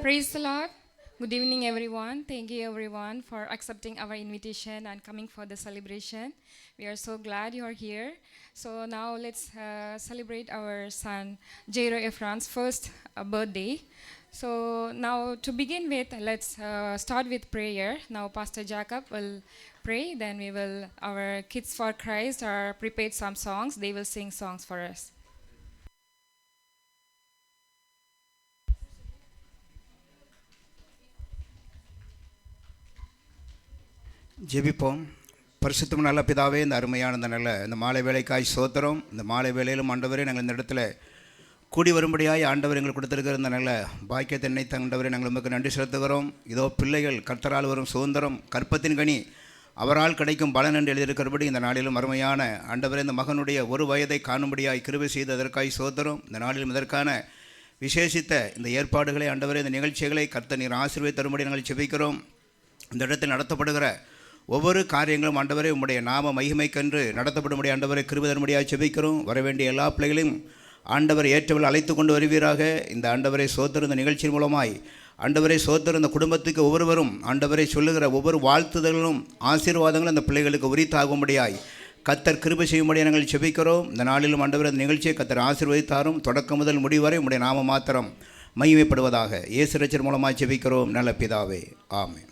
Praise the Lord. Good evening, everyone. Thank you, everyone, for accepting our invitation and coming for the celebration. We are so glad you are here. So now let's celebrate our son Jairo Efran's first birthday. So now to begin with, let's start with prayer. Now Pastor Jacob will pray. Then we will our Kids for Christ are prepared some songs. They will sing songs for us. ஜெபிப்போம். பரிசுத்தமும் நல்ல பிதாவே, இந்த அருமையான இந்த மாலை வேலைக்காய் சோத்திரம். இந்த மாலை வேலையிலும் ஆண்டவரே, நாங்கள் இந்த இடத்துல கூடி வரும்படியாய் ஆண்டவர் எங்களுக்கு கொடுத்திருக்கிற இந்த நல்ல பாக்கியத்தை நினைத்த ஆண்டவரே, நாங்கள் உங்களுக்கு நன்றி செலுத்துகிறோம். இதோ பிள்ளைகள் கர்த்தரால் வரும் சுதந்திரம், கற்பத்தின் கனி அவரால் கிடைக்கும் பலன் என்று எழுதியிருக்கிறபடி இந்த நாளிலும் அருமையான ஆண்டவரே, இந்த மகனுடைய ஒரு வயதை காணும்படியாய் கிருபை செய்ததற்காய் சோத்திரம். இந்த நாளிலும் இதற்கான விசேஷித்த இந்த ஏற்பாடுகளை ஆண்டவரே, இந்த நிகழ்ச்சிகளை கர்த்தர் நீர் ஆசீர்வதித்து தரும்படி நாங்கள் ஜெபிக்கிறோம். இந்த இடத்தில் நடத்தப்படுகிற ஒவ்வொரு காரியங்களும் ஆண்டவரே உம்முடைய நாம மகிமைக்கென்று நடத்தப்படும்படி ஆண்டவரை கிருபை தரும்படியாக ஜெபிக்கிறோம். வரவேண்டிய எல்லா பிள்ளைகளையும் ஆண்டவர் ஏற்றவர்கள் அழைத்து கொண்டு வருவீராக. இந்த ஆண்டவரை சோதர் இந்த நிகழ்ச்சியின் மூலமாய் ஆண்டவரை சோதர் இந்த குடும்பத்துக்கு ஒவ்வொருவரும் ஆண்டவரை சொல்லுகிற ஒவ்வொரு வாழ்த்துதல்களும் ஆசீர்வாதங்களும் அந்த பிள்ளைகளுக்கு உரித்தாகும்படியாய் கத்தர் கிருபை செய்யும்படியாக நாங்கள் ஜெபிக்கிறோம். இந்த நாளிலும் ஆண்டவர் அந்த நிகழ்ச்சியை கத்தர் ஆசீர்வதித்தாரும். தொடக்கம் முதல் முடிவரை உம்முடைய நாம மாத்திரம் மகிமைப்படுவதாக. இயேசு இரட்சகர் மூலமாக ஜெபிக்கிறோம் நல்ல பிதாவே, ஆமென்.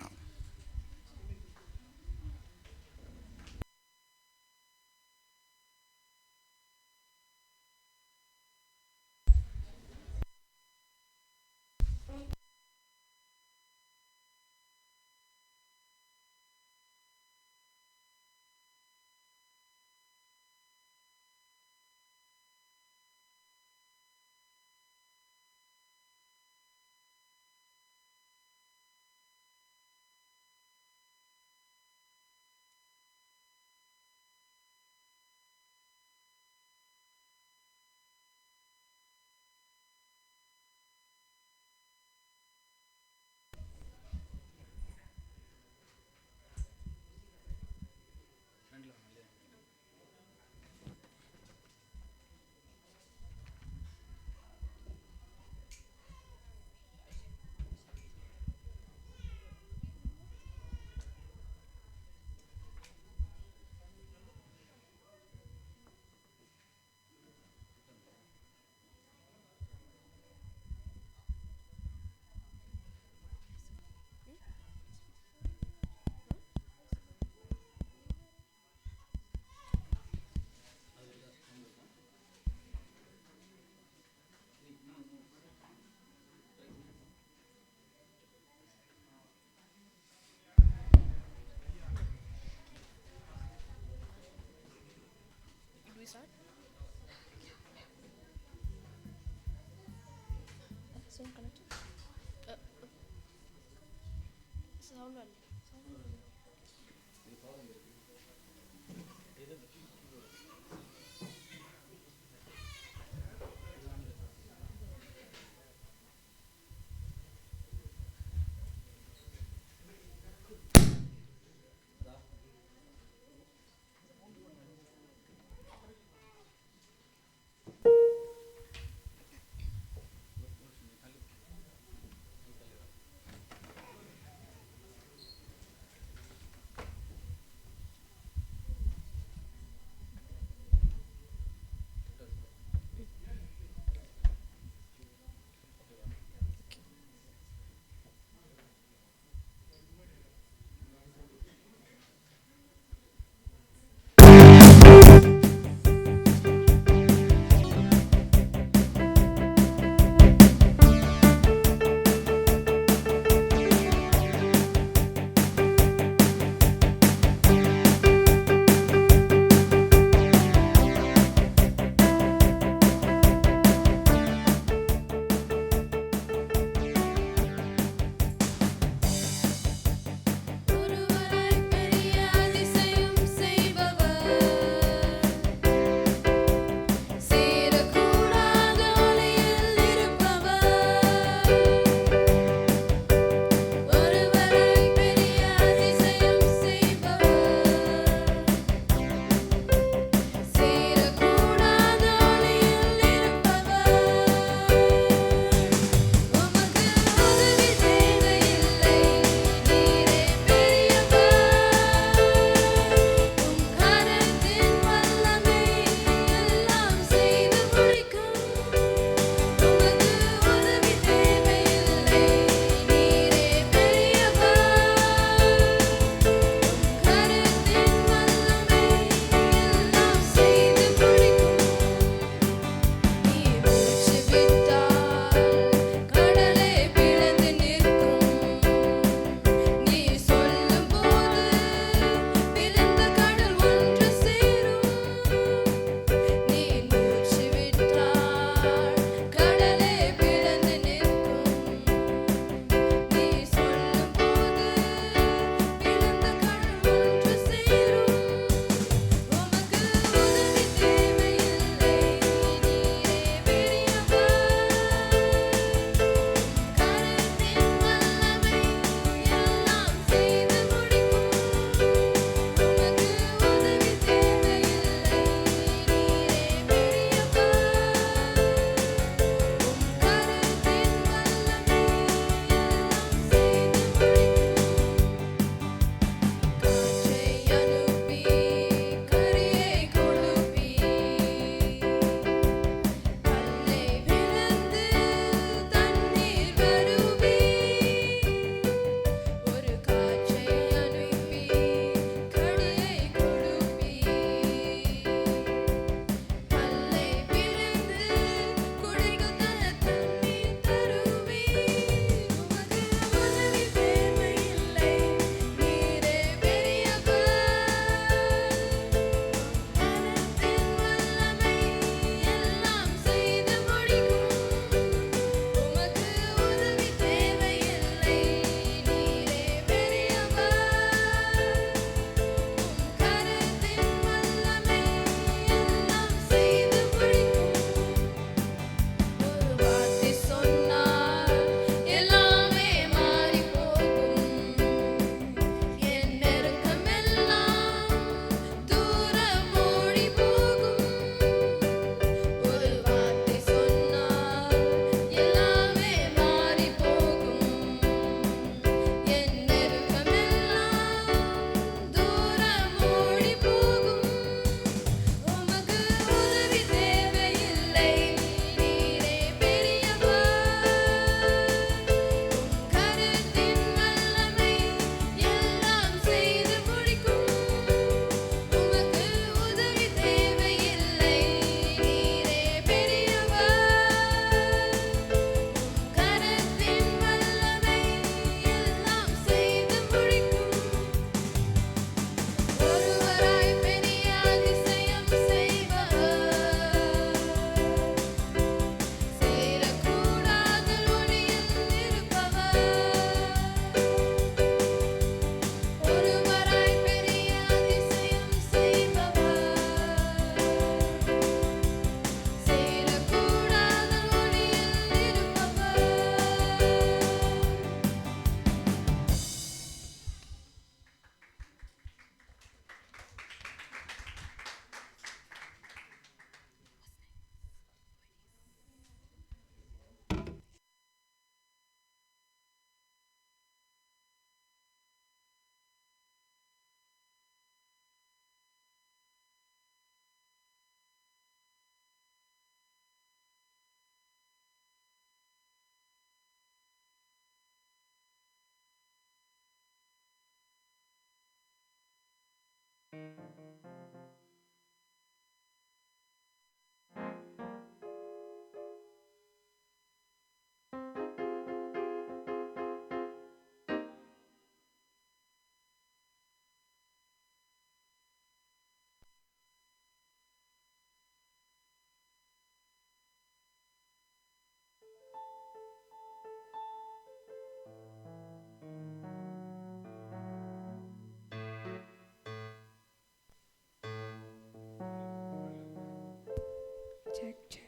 Check, check.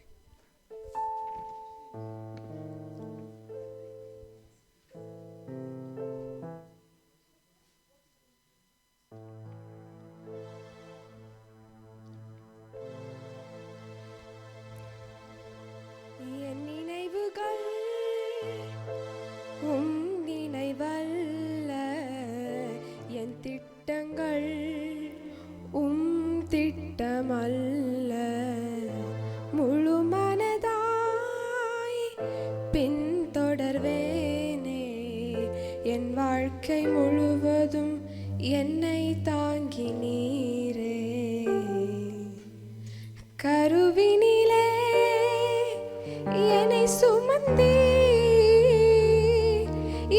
என் நினைவுகள் உம் நினைவல்ல, என் திட்டங்கள் உம் திட்டமல்ல. முழு மனதாய் பின்தொடர்வேனே, என் வாழ்க்கை முழுவதும் என்னை தாங்கி நீரே. கருவினிலே என்னை சுமந்தே,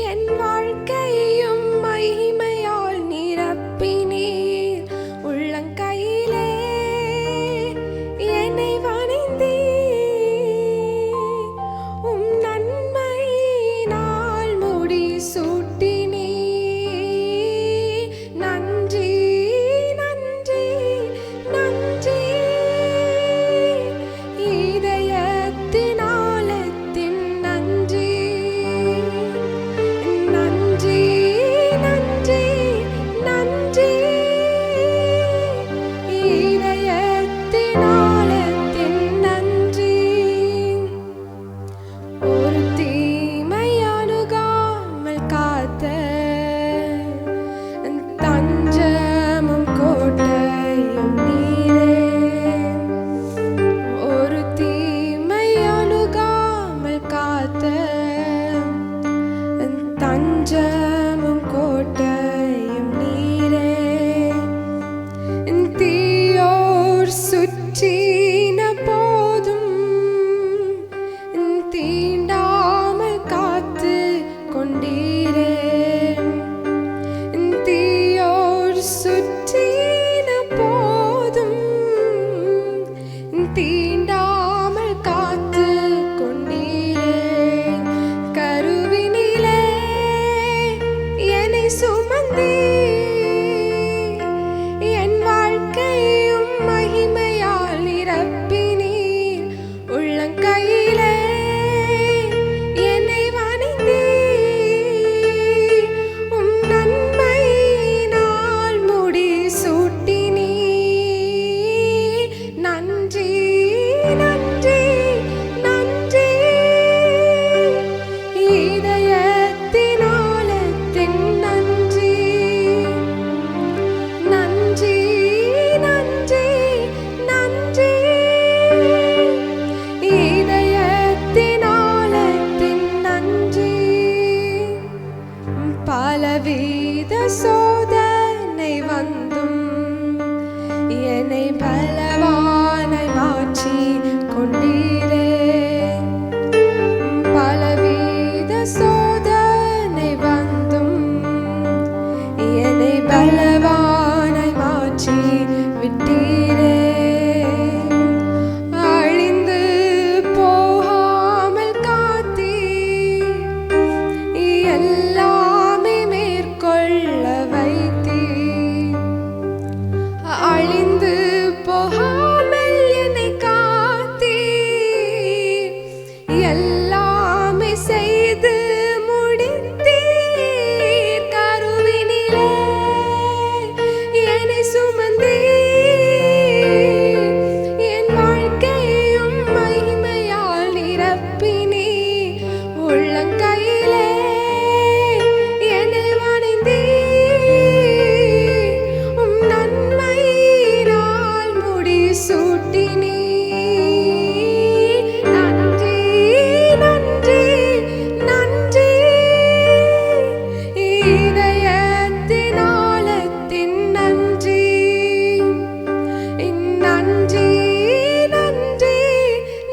என் வாழ்க்கையும் மகிமையால் நிரப்பினீர். உள்ளங்கையிலே என்னை வணைந்தே, உம் நன்மையினால் முடி சூட்டினீர். நன்றி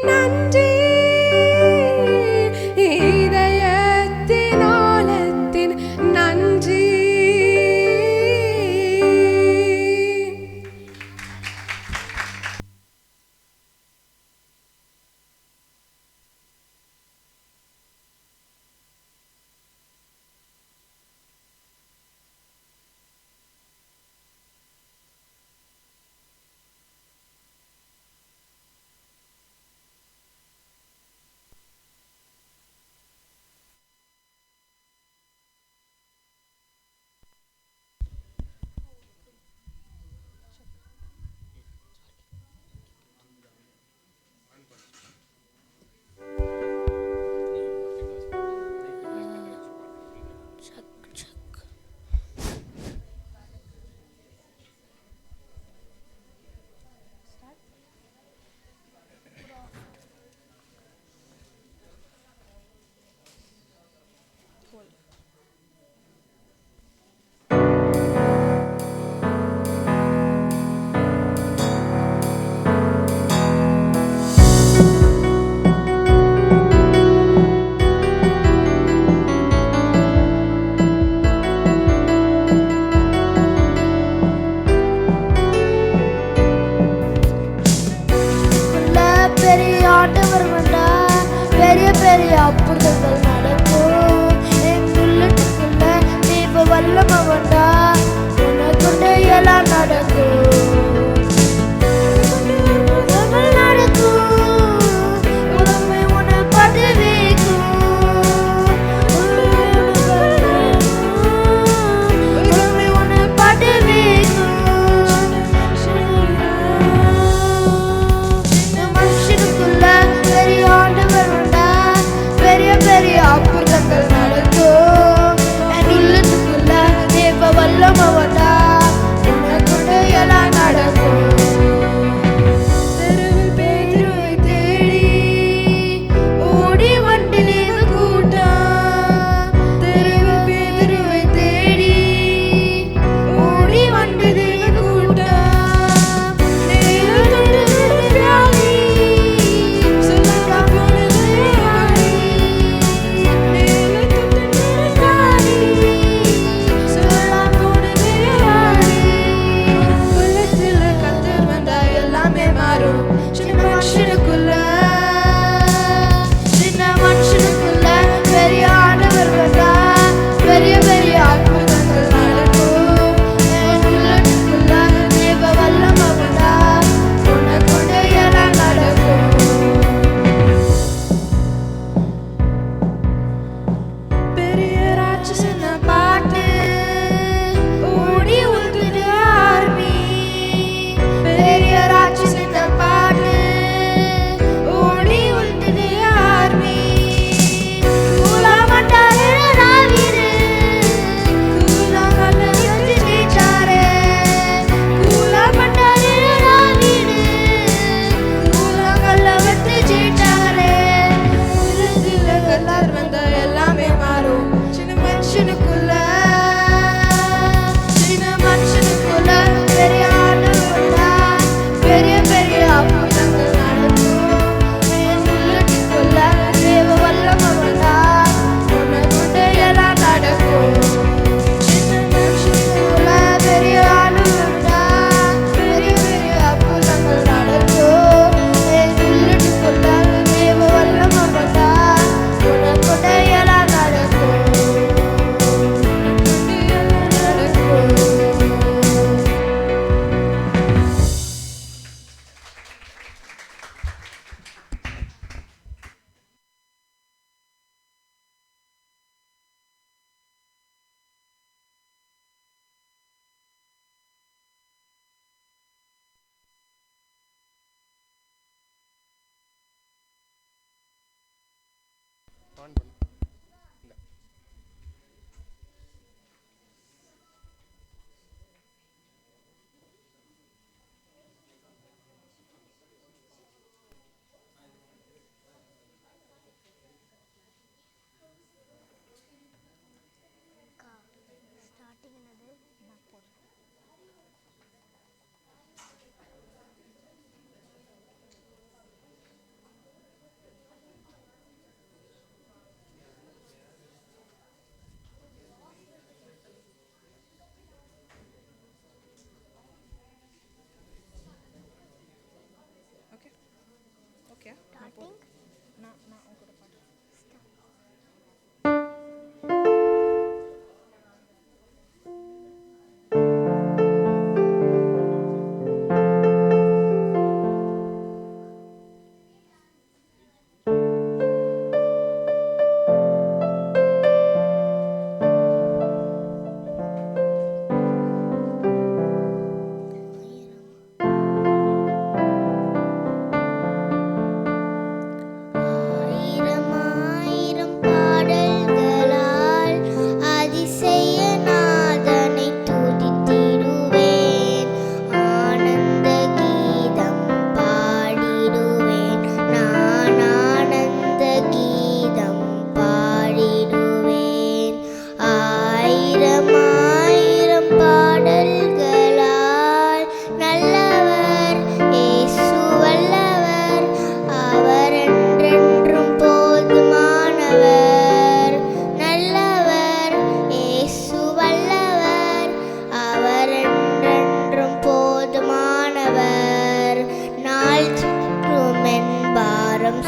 நன்றி இதயத்தின் ஆழத்தின் நன்றி.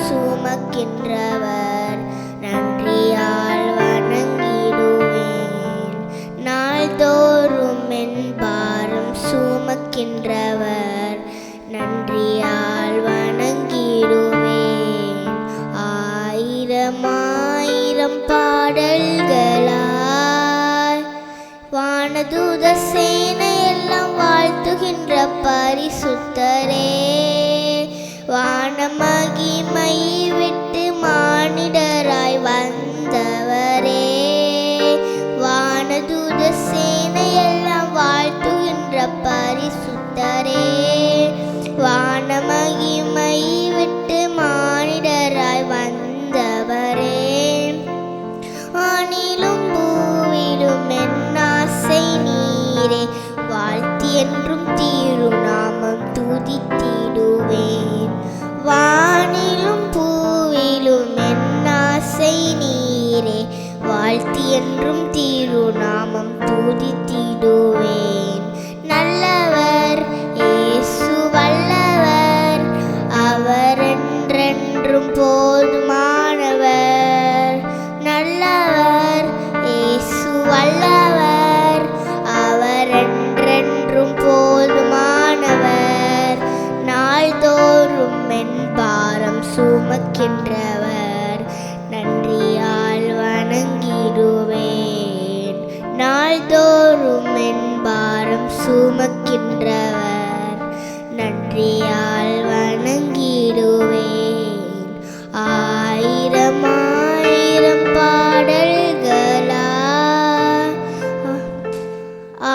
சுமக்கின்றவர் நன்றியால் வணங்கிடுவேன். நாள்தோறும் என் பாரம் சுமக்கின்றவர் நன்றியால் வணங்கிடுவேன். ஆயிரம் ஆயிரம் பாடல்களாய் வானதூத சேனை எல்லாம் வாழ்த்துகின்ற பரிசுத்தரே, வானமகிமை விட்டு மானிடராய் வந்தவரே, வானதூத சேனை எல்லாம் வாழ்த்துகின்ற பரிசுத்தரே, வானமகிமை விட்டு மானிடராய் வந்தவரே, ஆனிலும் பூவிலும் என் ஆசை நீரே, வாழ்த்தி என்றும் திருநாமம் துதித்திடுவேன். வானிலும் பூவிலும் என் ஆசை நீரே, வாழ்த்தி என்றும் திருநாமம் துதித்திடுவேன். நல்லவர் இயேசு வல்லவர், அவர் என்றென்றும் போதுமானவர். நல்லவர் இயேசு வல்லவர், அவர் என்றென்றும் போதுமானவர். நாள்தோறும் என் பாரம் சுமக்கின்றவர் நன்றியால் வணங்கிடுவேன். நாள்தோறும் என் பாரம் சுமக்கின்றவர் நன்றியால் வணங்கிடுவேன். ஆயிரம் ஆயிரம் பாடல்களாய்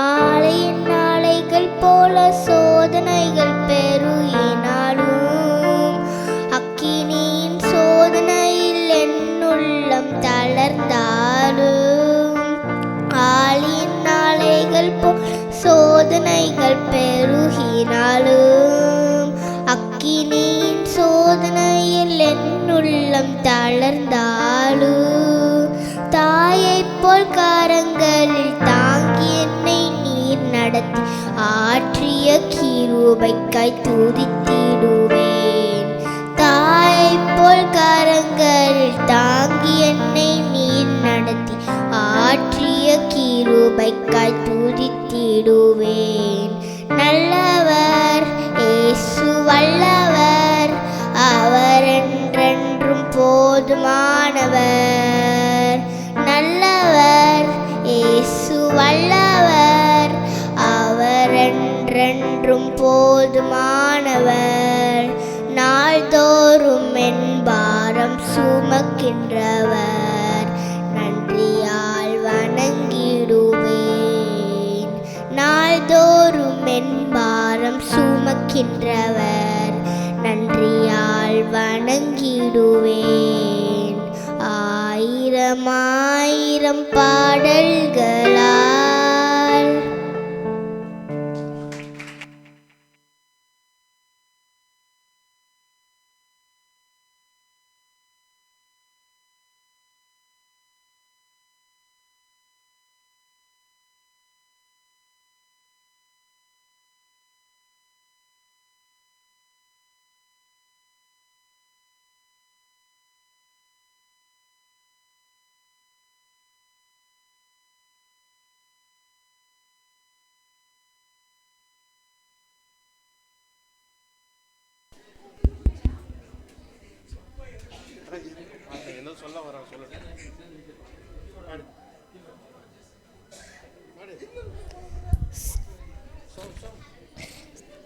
ஆலையின் நாளைகள் போல சோதனைகள் பெருகினாலும், அக்கினியின் சோதனையில் என் உள்ளம் தளர்ந்தாலும், ஆலியின் நாளைகள் போல் சோதனைகள் பெருகினாலும், அக்கினியின் சோதனையில் என் உள்ளம் தளர்ந்தாலும், தாயைப் போல் கரங்களில் தாங்கி என்னை நீர் நடத்தி ஆற்றிய கிருபைக்காய் துதித்திடுவேன். தாயைப் போல் கரங்களில் தாங்கி என்னை நீர் நடத்தி ஆற்றிய கிருபைக்காய் துதித்திடுவேன். நல்லவர் இயேசு வல்லவர், அவர் என்றென்றும் போதுமானவர். நல்லவர் இயேசு வல்லவர், அவர் என்றென்றும் போதுமானவர். நாள்தோறும் என் பாரம் சுமக்கின்றவர் நன்றியால் வணங்கிடுவேன். நாள்தோறும் என் பாரம் சுமக்கின்றவர் நன்றியால் வணங்கிடுவேன். ஆயிரம் ஆயிரம் பாடல்களால்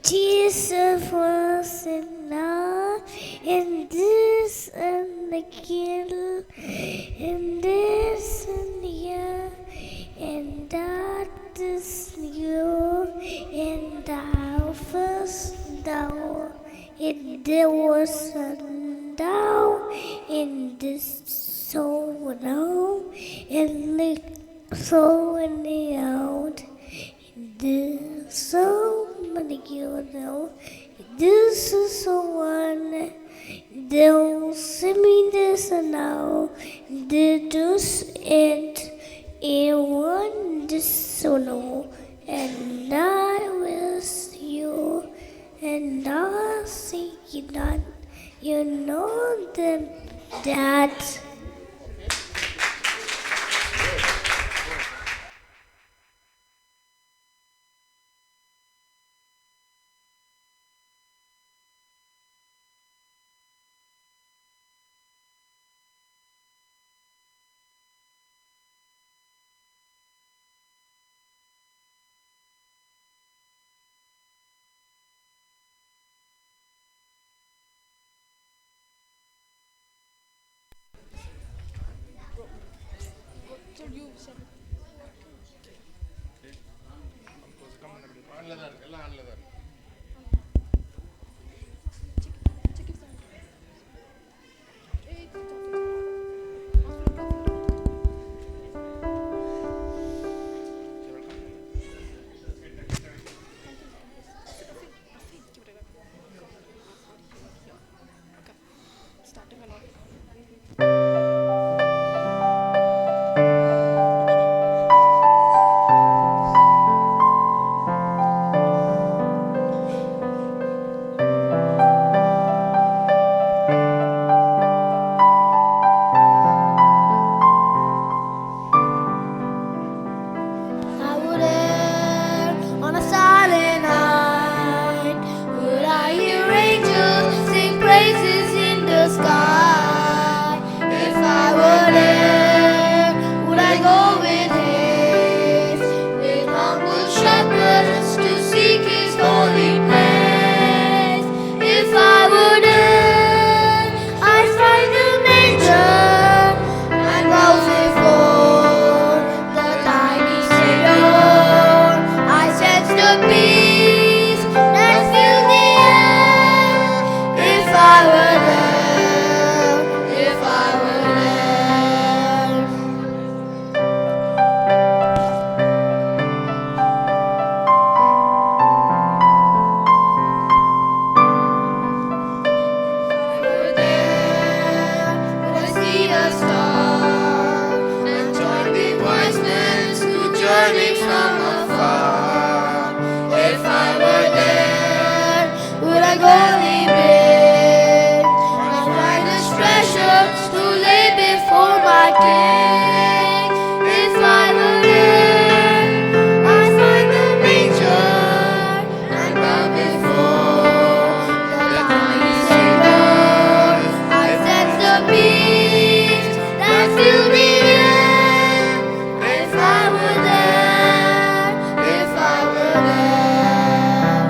Jesus was enough in this and the kill, in this and the air, and that is you, and thou first thou, and there was thou in this so now, and the so in the out, this so many you know, this is so one, they'll send me this and now, this it, one this so no, and I will see you, and I see you not, You know them, Dad. I would err on a silent night. Would I hear angels sing praises in the sky? If I were there, would I go with haste, with humble shepherds to seek His holy place? If I were there, I'd find the manger and bow before the tiny Savior. I sense the peace that fills the air. If I were there, if I were there. Were there, would I see a star and join the wise men who journey from afar? If I were there, would I go leaving my finest treasures to lay before my King? If I were there, I'd find the manger and bow before the tiny Savior. I sense the peace that fills the air. If I were there, if I were there.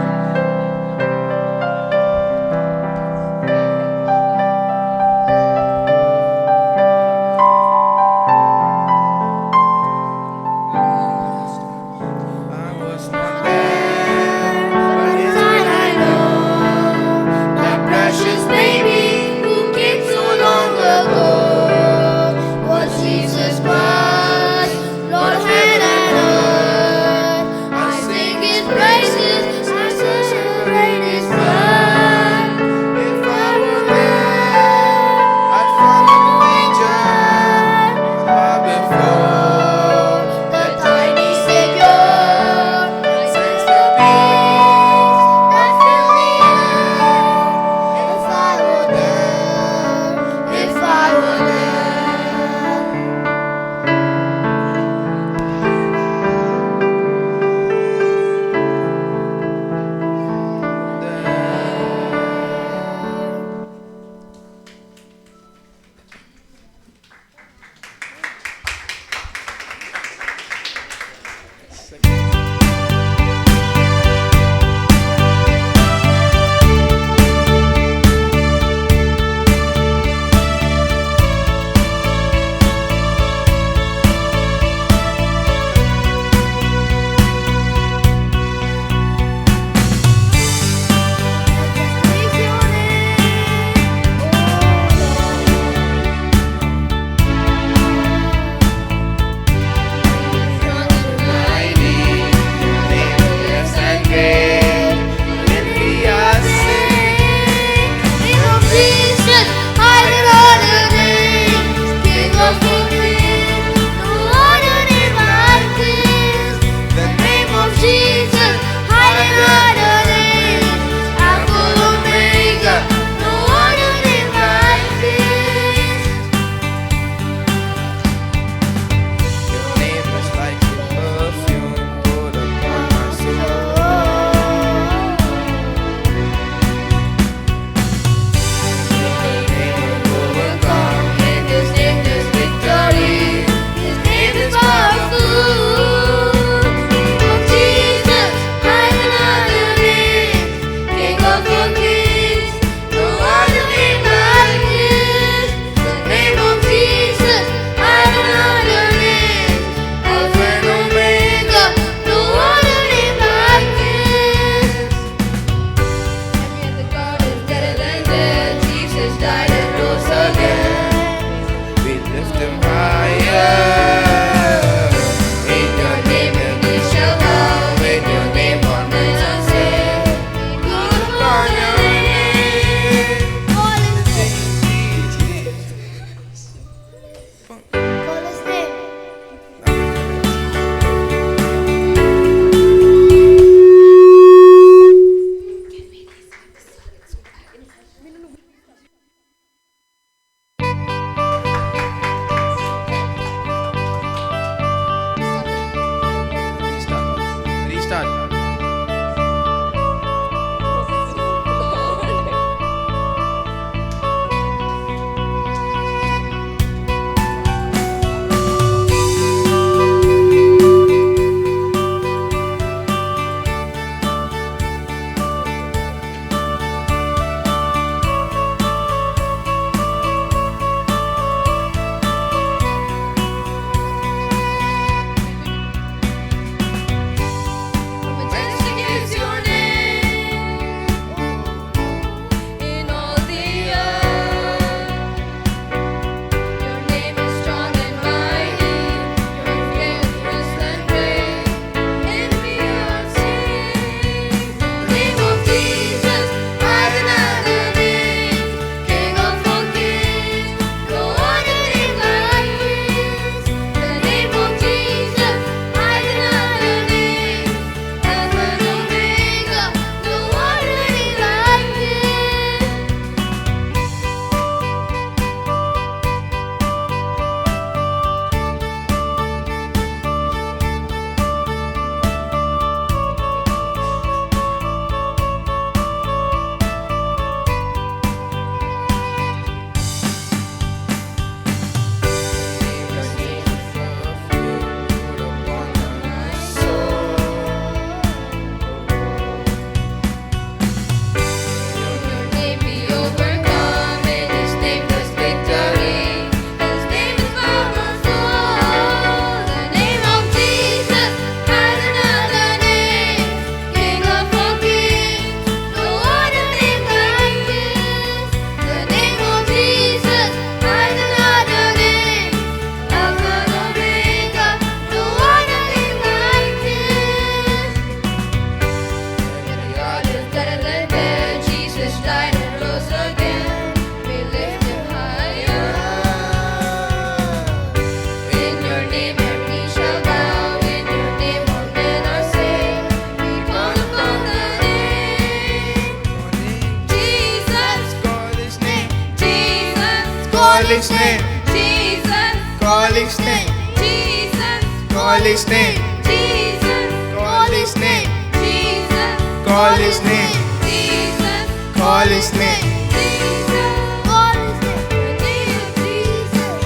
His name. Jesus, Call His name. Jesus, Call His name. Jesus, Call His name. Jesus, Call His name. Jesus, Call His name. Jesus, call His name, Jesus.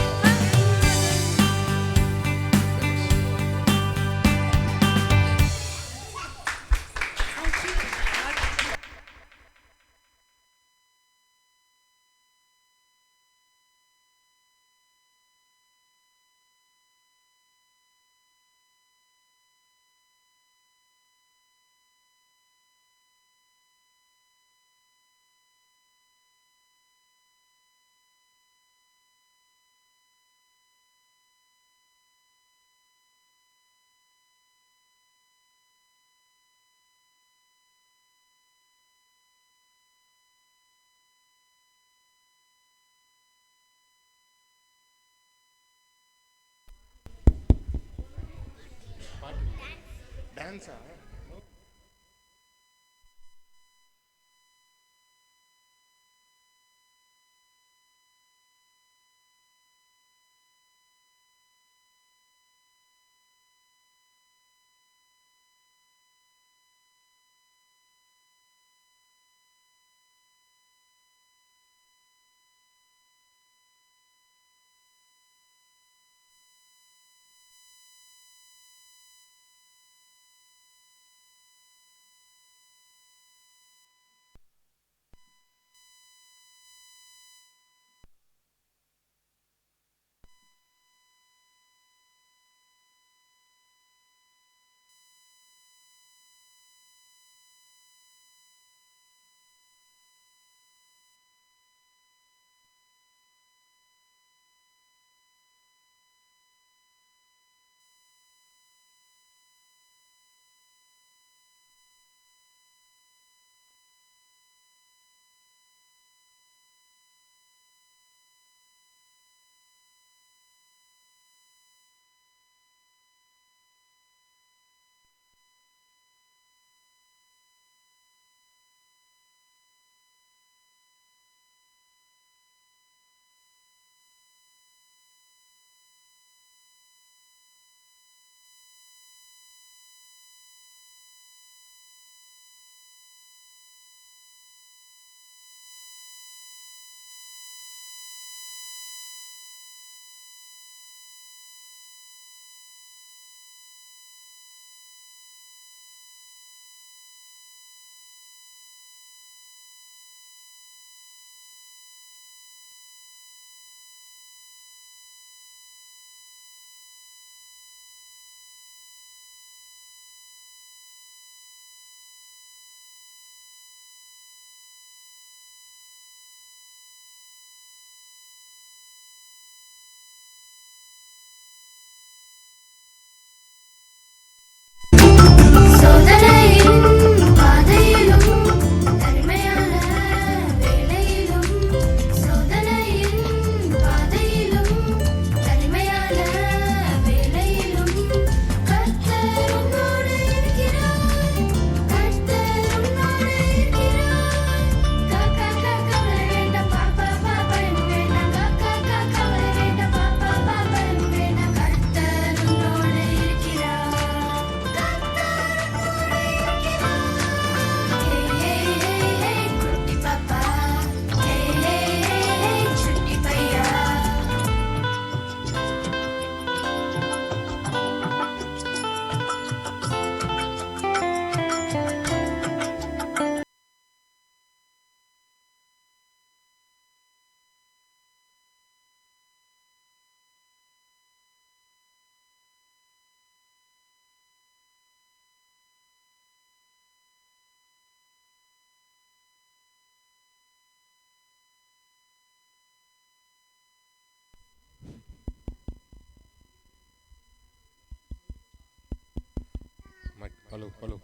Hello hello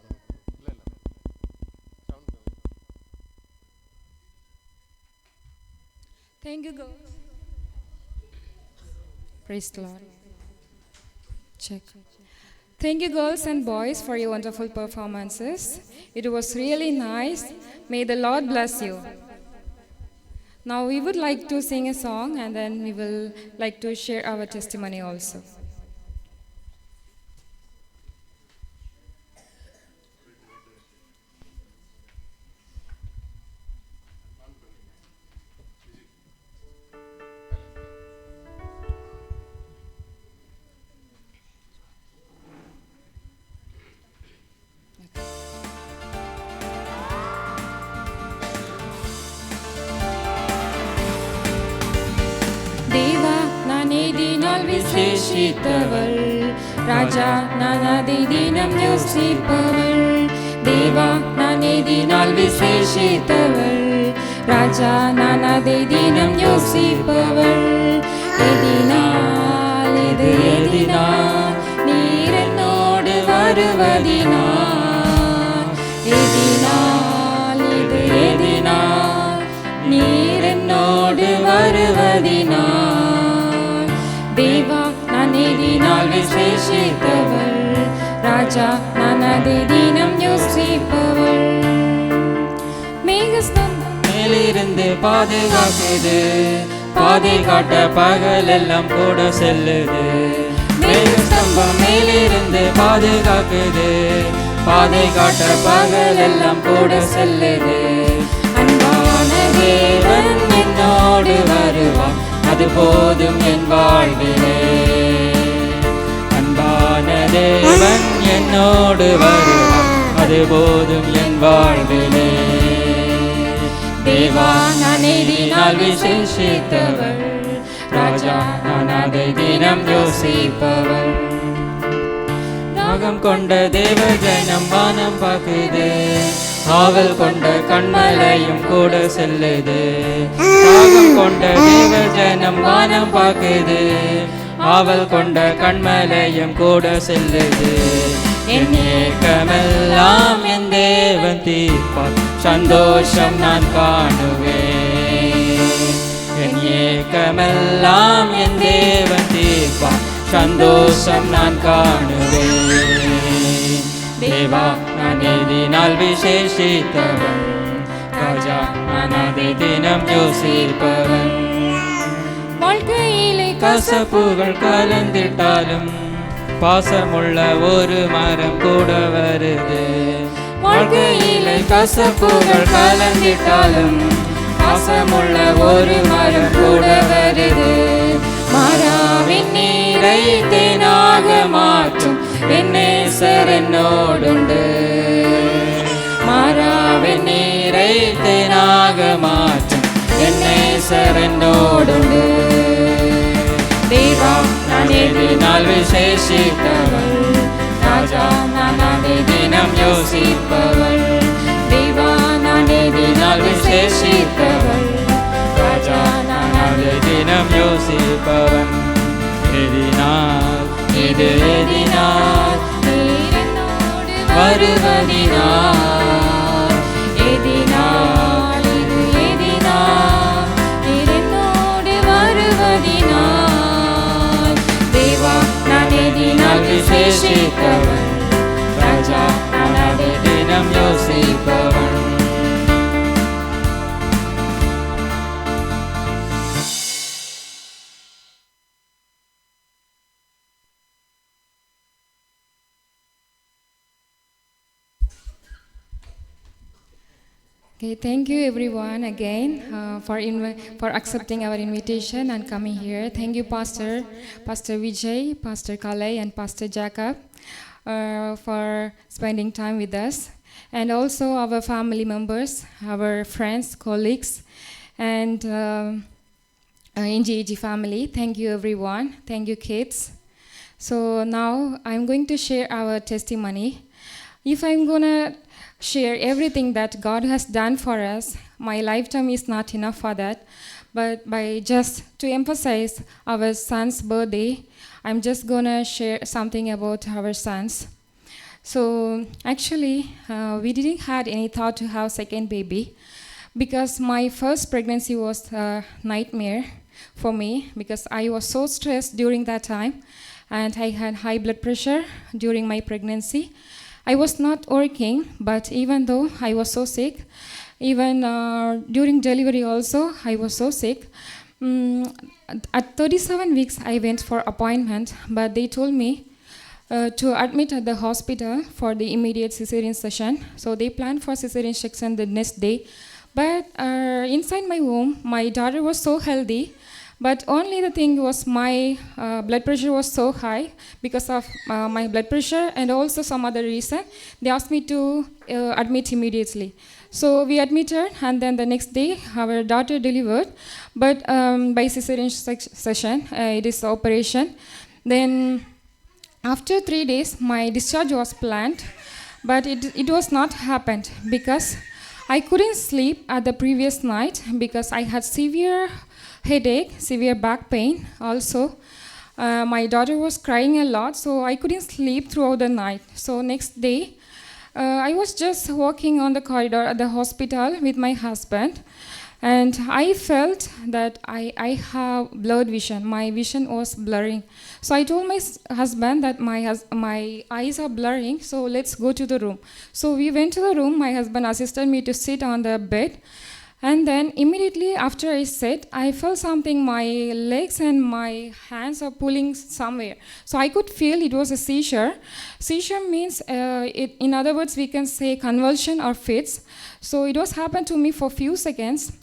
Thank you, girls. Praise the Lord. Check. Thank you, girls and boys, for your wonderful performances. It was really nice. May the Lord bless you. Now we would like to sing a song and then we will like to share our testimony also. தேவா நான் ஏதினால் விசேஷித்தவள் ராஜா நான் அதை தினம் யோசிப்பவள் தேவா நான் ஏதினால் விசேஷித்தவள் ராஜா நான் அதை தினம் யோசிப்பவள் எதினால் இது எதினால் நீர் என்னோடு வருவதினால் எதினால் இது எதினால் நீர் என்னோடு வருவதினால் தேவா நான் எதினால் விசேஷித்தவள் ராஜா நான் அதை தினம் யோசிப்பவள் மேகஸ்தம்பம் மேலிருந்து பாதுகாக்குது பாதை காட்ட பகலெல்லாம் கூட செல்லுது மேகஸ்தம்பம் மேலிருந்து பாதுகாக்குது பாதை காட்ட பகலெல்லாம் கூட செல்லுது அன்பான தேவன் என்னோடு வருவான் அது போதும் என் வாழ்விலே அன்பான தேவன் என்னோடு வருவான் அது போதும் என் வாழ்விலே தேவா நான் எதினால் விசேஷித்தவள் ராஜா நான் அதை தினம் யோசிப்பவள் நாகம் கொண்ட தேவ ஜனம் வானம் பார்க்குது ஆவல் கொண்ட கண்மலையும் கூட செல்லுது நாகம் கொண்ட தேவ ஜனம் வானம் பார்க்குது ஆவல் கொண்ட கண்மலையும் கூட செல்லுது என் ஏக்கமெல்லாம் என் தேவன் தீர்ப்பார் சந்தோஷம் நான் காணுவேன் என் ஏக்கமெல்லாம் என் தேவன் தீர்ப்பார் சந்தோஷம் நான் காணுவேன் தேவா நான் எதினால் விசேஷித்தவன் ராஜா நான் அதை தினம் யோசிப்பவன் வாழ்க்கையிலே கசப்புகள் கலந்திட்டாலும் பாசமுள்ள ஒரு மரம் கூட வருது வாழ்க்கையிலே கசப்புகள் கலந்திட்டாலும் பாசமுள்ள ஒரு மரம் கூட வருது மாறாவின் நீரை தேனாக மாற்றும் என் நேசர் என்னோடுண்டு மாறாவின் நீரை தேனாக மாற்றும் என் நேசர் என்னோடுண்டு தேவா நான் எதினால் விசேஷித்தவள் ராஜா நான் அதை தினம் யோசிப்பவள் தேவா நான் எதினால் விசேஷித்தவள் ராஜா நான் அதை தினம் யோசிப்பவன் எதினால் இது எதினால் நீர் என்னோடு வருவதினால் எதினால் இது எதினால் நீர் என்னோடு வருவதினால் தேவா நான் எதினால் விசேஷித்தவன் ராஜா நான் அதை தினம் யோசிப்பவன் Okay, thank you everyone again for accepting our invitation and coming here. Thank you, Pastor Vijay, Pastor Kalai, and Pastor Jacob for spending time with us, and also our family members, our friends, colleagues, and NGAG family. Thank you, everyone. Thank you, kids. So now I'm going to share our testimony. If I'm gonna share everything that God has done for us, my lifetime is not enough for that. But by just to emphasize our son's birthday, I'm just gonna share something about our sons. So actually, we didn't had any thought to have second baby, because my first pregnancy was a nightmare for me, because I was so stressed during that time, and I had high blood pressure during my pregnancy. I was not working, but even though I was so sick, Even during delivery also, I was so sick. Mm, at 37 weeks, I went for appointment, but they told me to admit at the hospital for the immediate cesarean session. So they planned for cesarean section the next day. But inside my womb, my daughter was so healthy. But only the thing was my blood pressure was so high because of my blood pressure and also some other reason. They asked me to admit immediately. So we admitted, and then the next day our daughter delivered. But by cesarean session, it is operation. Then after 3 days, my discharge was planned, but it was not happened because I couldn't sleep at the previous night because I had severe headache, severe back pain. Also, my daughter was crying a lot, so I couldn't sleep throughout the night. So next day, I was just walking on the corridor at the hospital with my husband, and I felt that I have blurred vision. My vision was blurring. So I told my husband that my eyes are blurring, so let's go to the room. So we went to the room. My husband assisted me to sit on the bed. And then immediately after I sat, I felt something, my legs and my hands are pulling somewhere. So I could feel it was a seizure. Seizure means, in other words, we can say convulsion or fits. So it was happened to me for a few seconds.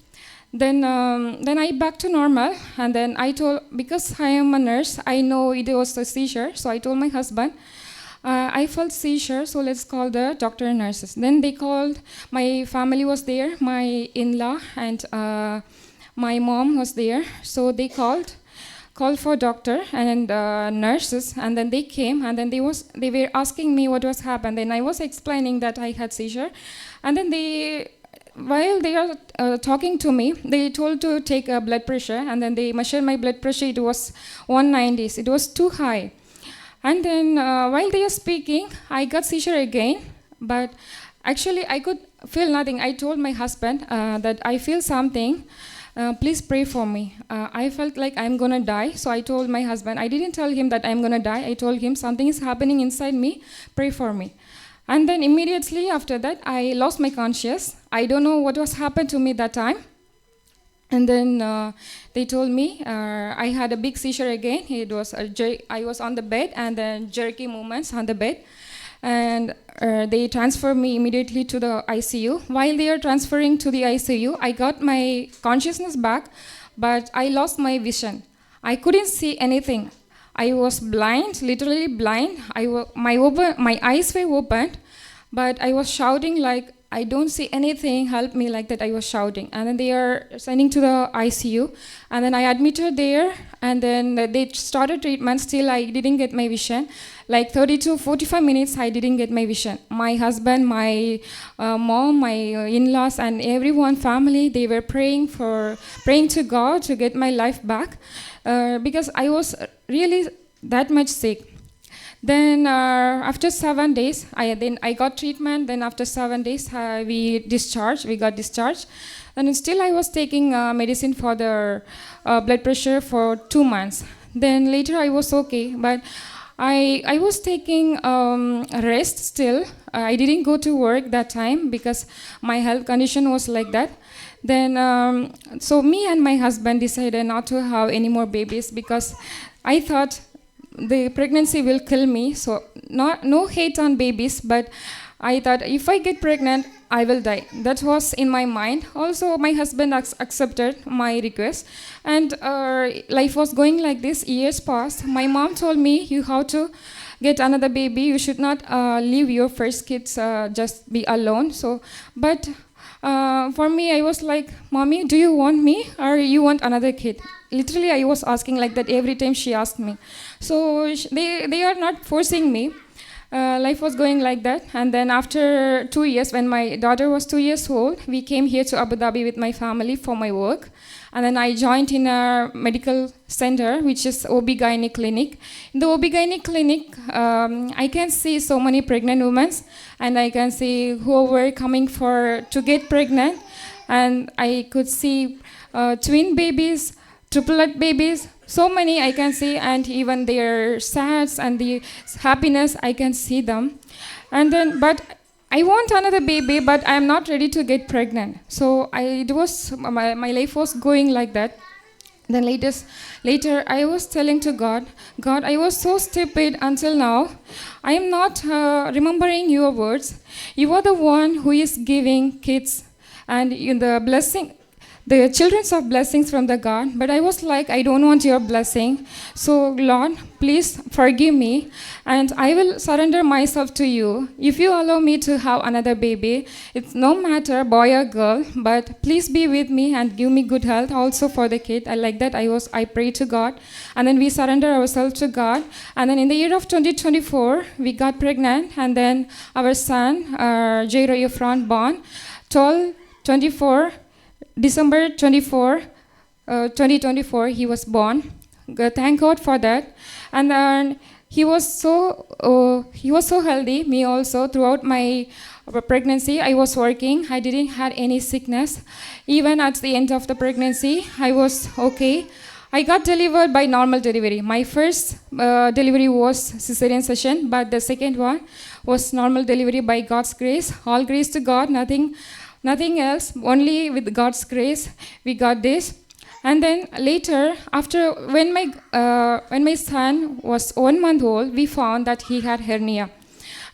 Then I back to normal, and then I told, because I am a nurse, I know it was a seizure, so I told my husband, I felt seizure, so let's call the doctor and nurses. Then they called, my family was there, my in-law and my mom was there, so they called for doctor and nurses, and then they came, and then they were asking me what was happened. Then I was explaining that I had seizure, and then while they are talking to me, they told to take a blood pressure, and then they measured my blood pressure. It was 190. It was too high. And then while they are speaking, I got seizure again, but actually I could feel nothing. I told my husband that I feel something. Please pray for me. I felt like I'm gonna die, so I told my husband. I didn't tell him that I'm gonna die. I told him something is happening inside me. Pray for me. And then immediately after that, I lost my conscious. I don't know what was happened to me that time. And then they told me I had a big seizure again. It was I was on the bed, and then jerky movements on the bed. And they transferred me immediately to the ICU. While they are transferring to the ICU, I got my consciousness back, but I lost my vision. I couldn't see anything. I was blind, literally blind. My eyes were opened, but I was shouting like, I don't see anything, help me, like that I was shouting. And then they are sending to the ICU, and then I admitted there, and then they started treatment. Still I didn't get my vision. Like 30 to 45 minutes I didn't get my vision. My husband, my mom, my in-laws, and everyone, family, they were praying to God to get my life back, because I was really that much sick. Then after 7 days, I got treatment. Then after 7 days, we got discharged. And still I was taking medicine for the blood pressure for 2 months. Then later I was okay, but I was taking rest still. I didn't go to work that time because my health condition was like that. Then so me and my husband decided not to have any more babies because I thought the pregnancy will kill me. So no hate on babies, but I thought if I get pregnant, I will die. That was in my mind. Also, my husband accepted my request, and life was going like this. Years passed. My mom told me, you have to get another baby. You should not leave your first kids just be alone. So, but for me, I was like, Mommy, do you want me or you want another kid? Literally, I was asking like that every time she asked me. So they are not forcing me. Life was going like that. And then after 2 years, when my daughter was 2 years old, we came here to Abu Dhabi with my family for my work. And then I joined in a medical center, which is OB-GYN clinic. In the OB-GYN clinic, I can see so many pregnant women, and I can see who were coming to get pregnant. And I could see twin babies, triplet babies, so many I can see, and even their sads and the happiness, I can see them. And then, but I want another baby, but I am not ready to get pregnant. So my life was going like that. Then later, I was telling to God, God, I was so stupid until now. I am not remembering your words. You are the one who is giving kids and in the blessing, the children's of blessings from the God. But I was like, I don't want your blessing. So Lord, please forgive me, and I will surrender myself to you. If you allow me to have another baby, it's no matter boy or girl, but please be with me and give me good health also for the kid. I like that. I prayed to God, and then we surrender ourselves to God. And then in the year of 2024, we got pregnant, and then our son, Jairo Ephron, born. December 24, 2024, he was born. Thank God for that. And then he was so healthy. Me also, throughout my pregnancy, I was working. I didn't have any sickness. Even at the end of the pregnancy, I was okay. I got delivered by normal delivery. My first delivery was cesarean section, but the second one was normal delivery by God's grace. All grace to God, nothing else, only with God's grace we got this. And then later, after when my son was 1 month old, we found that he had hernia.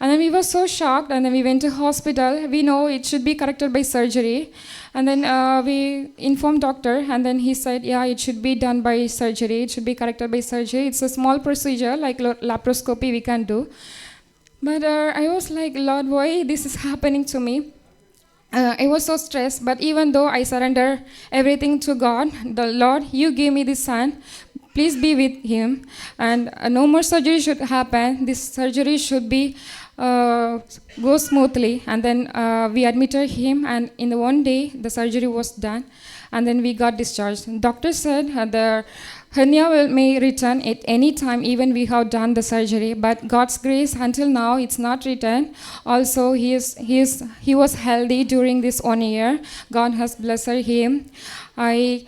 And then we were so shocked, and then we went to hospital. We know it should be corrected by surgery. And then we informed doctor, and then he said, yeah, it should be done by surgery. It should be corrected by surgery. It's a small procedure, like laparoscopy we can do. But I was like, Lord, why this is happening to me? I was so stressed, but even though I surrender everything to God, the Lord, you gave me this son, please be with him, and no more surgery should happen. This surgery should be go smoothly. And then we admitted him, and in the one day the surgery was done, and then we got discharged. Doctor said the hernia may return at any time, even we have done the surgery. But God's grace, until now, it's not returned. Also, he was healthy during this 1 year. God has blessed him. I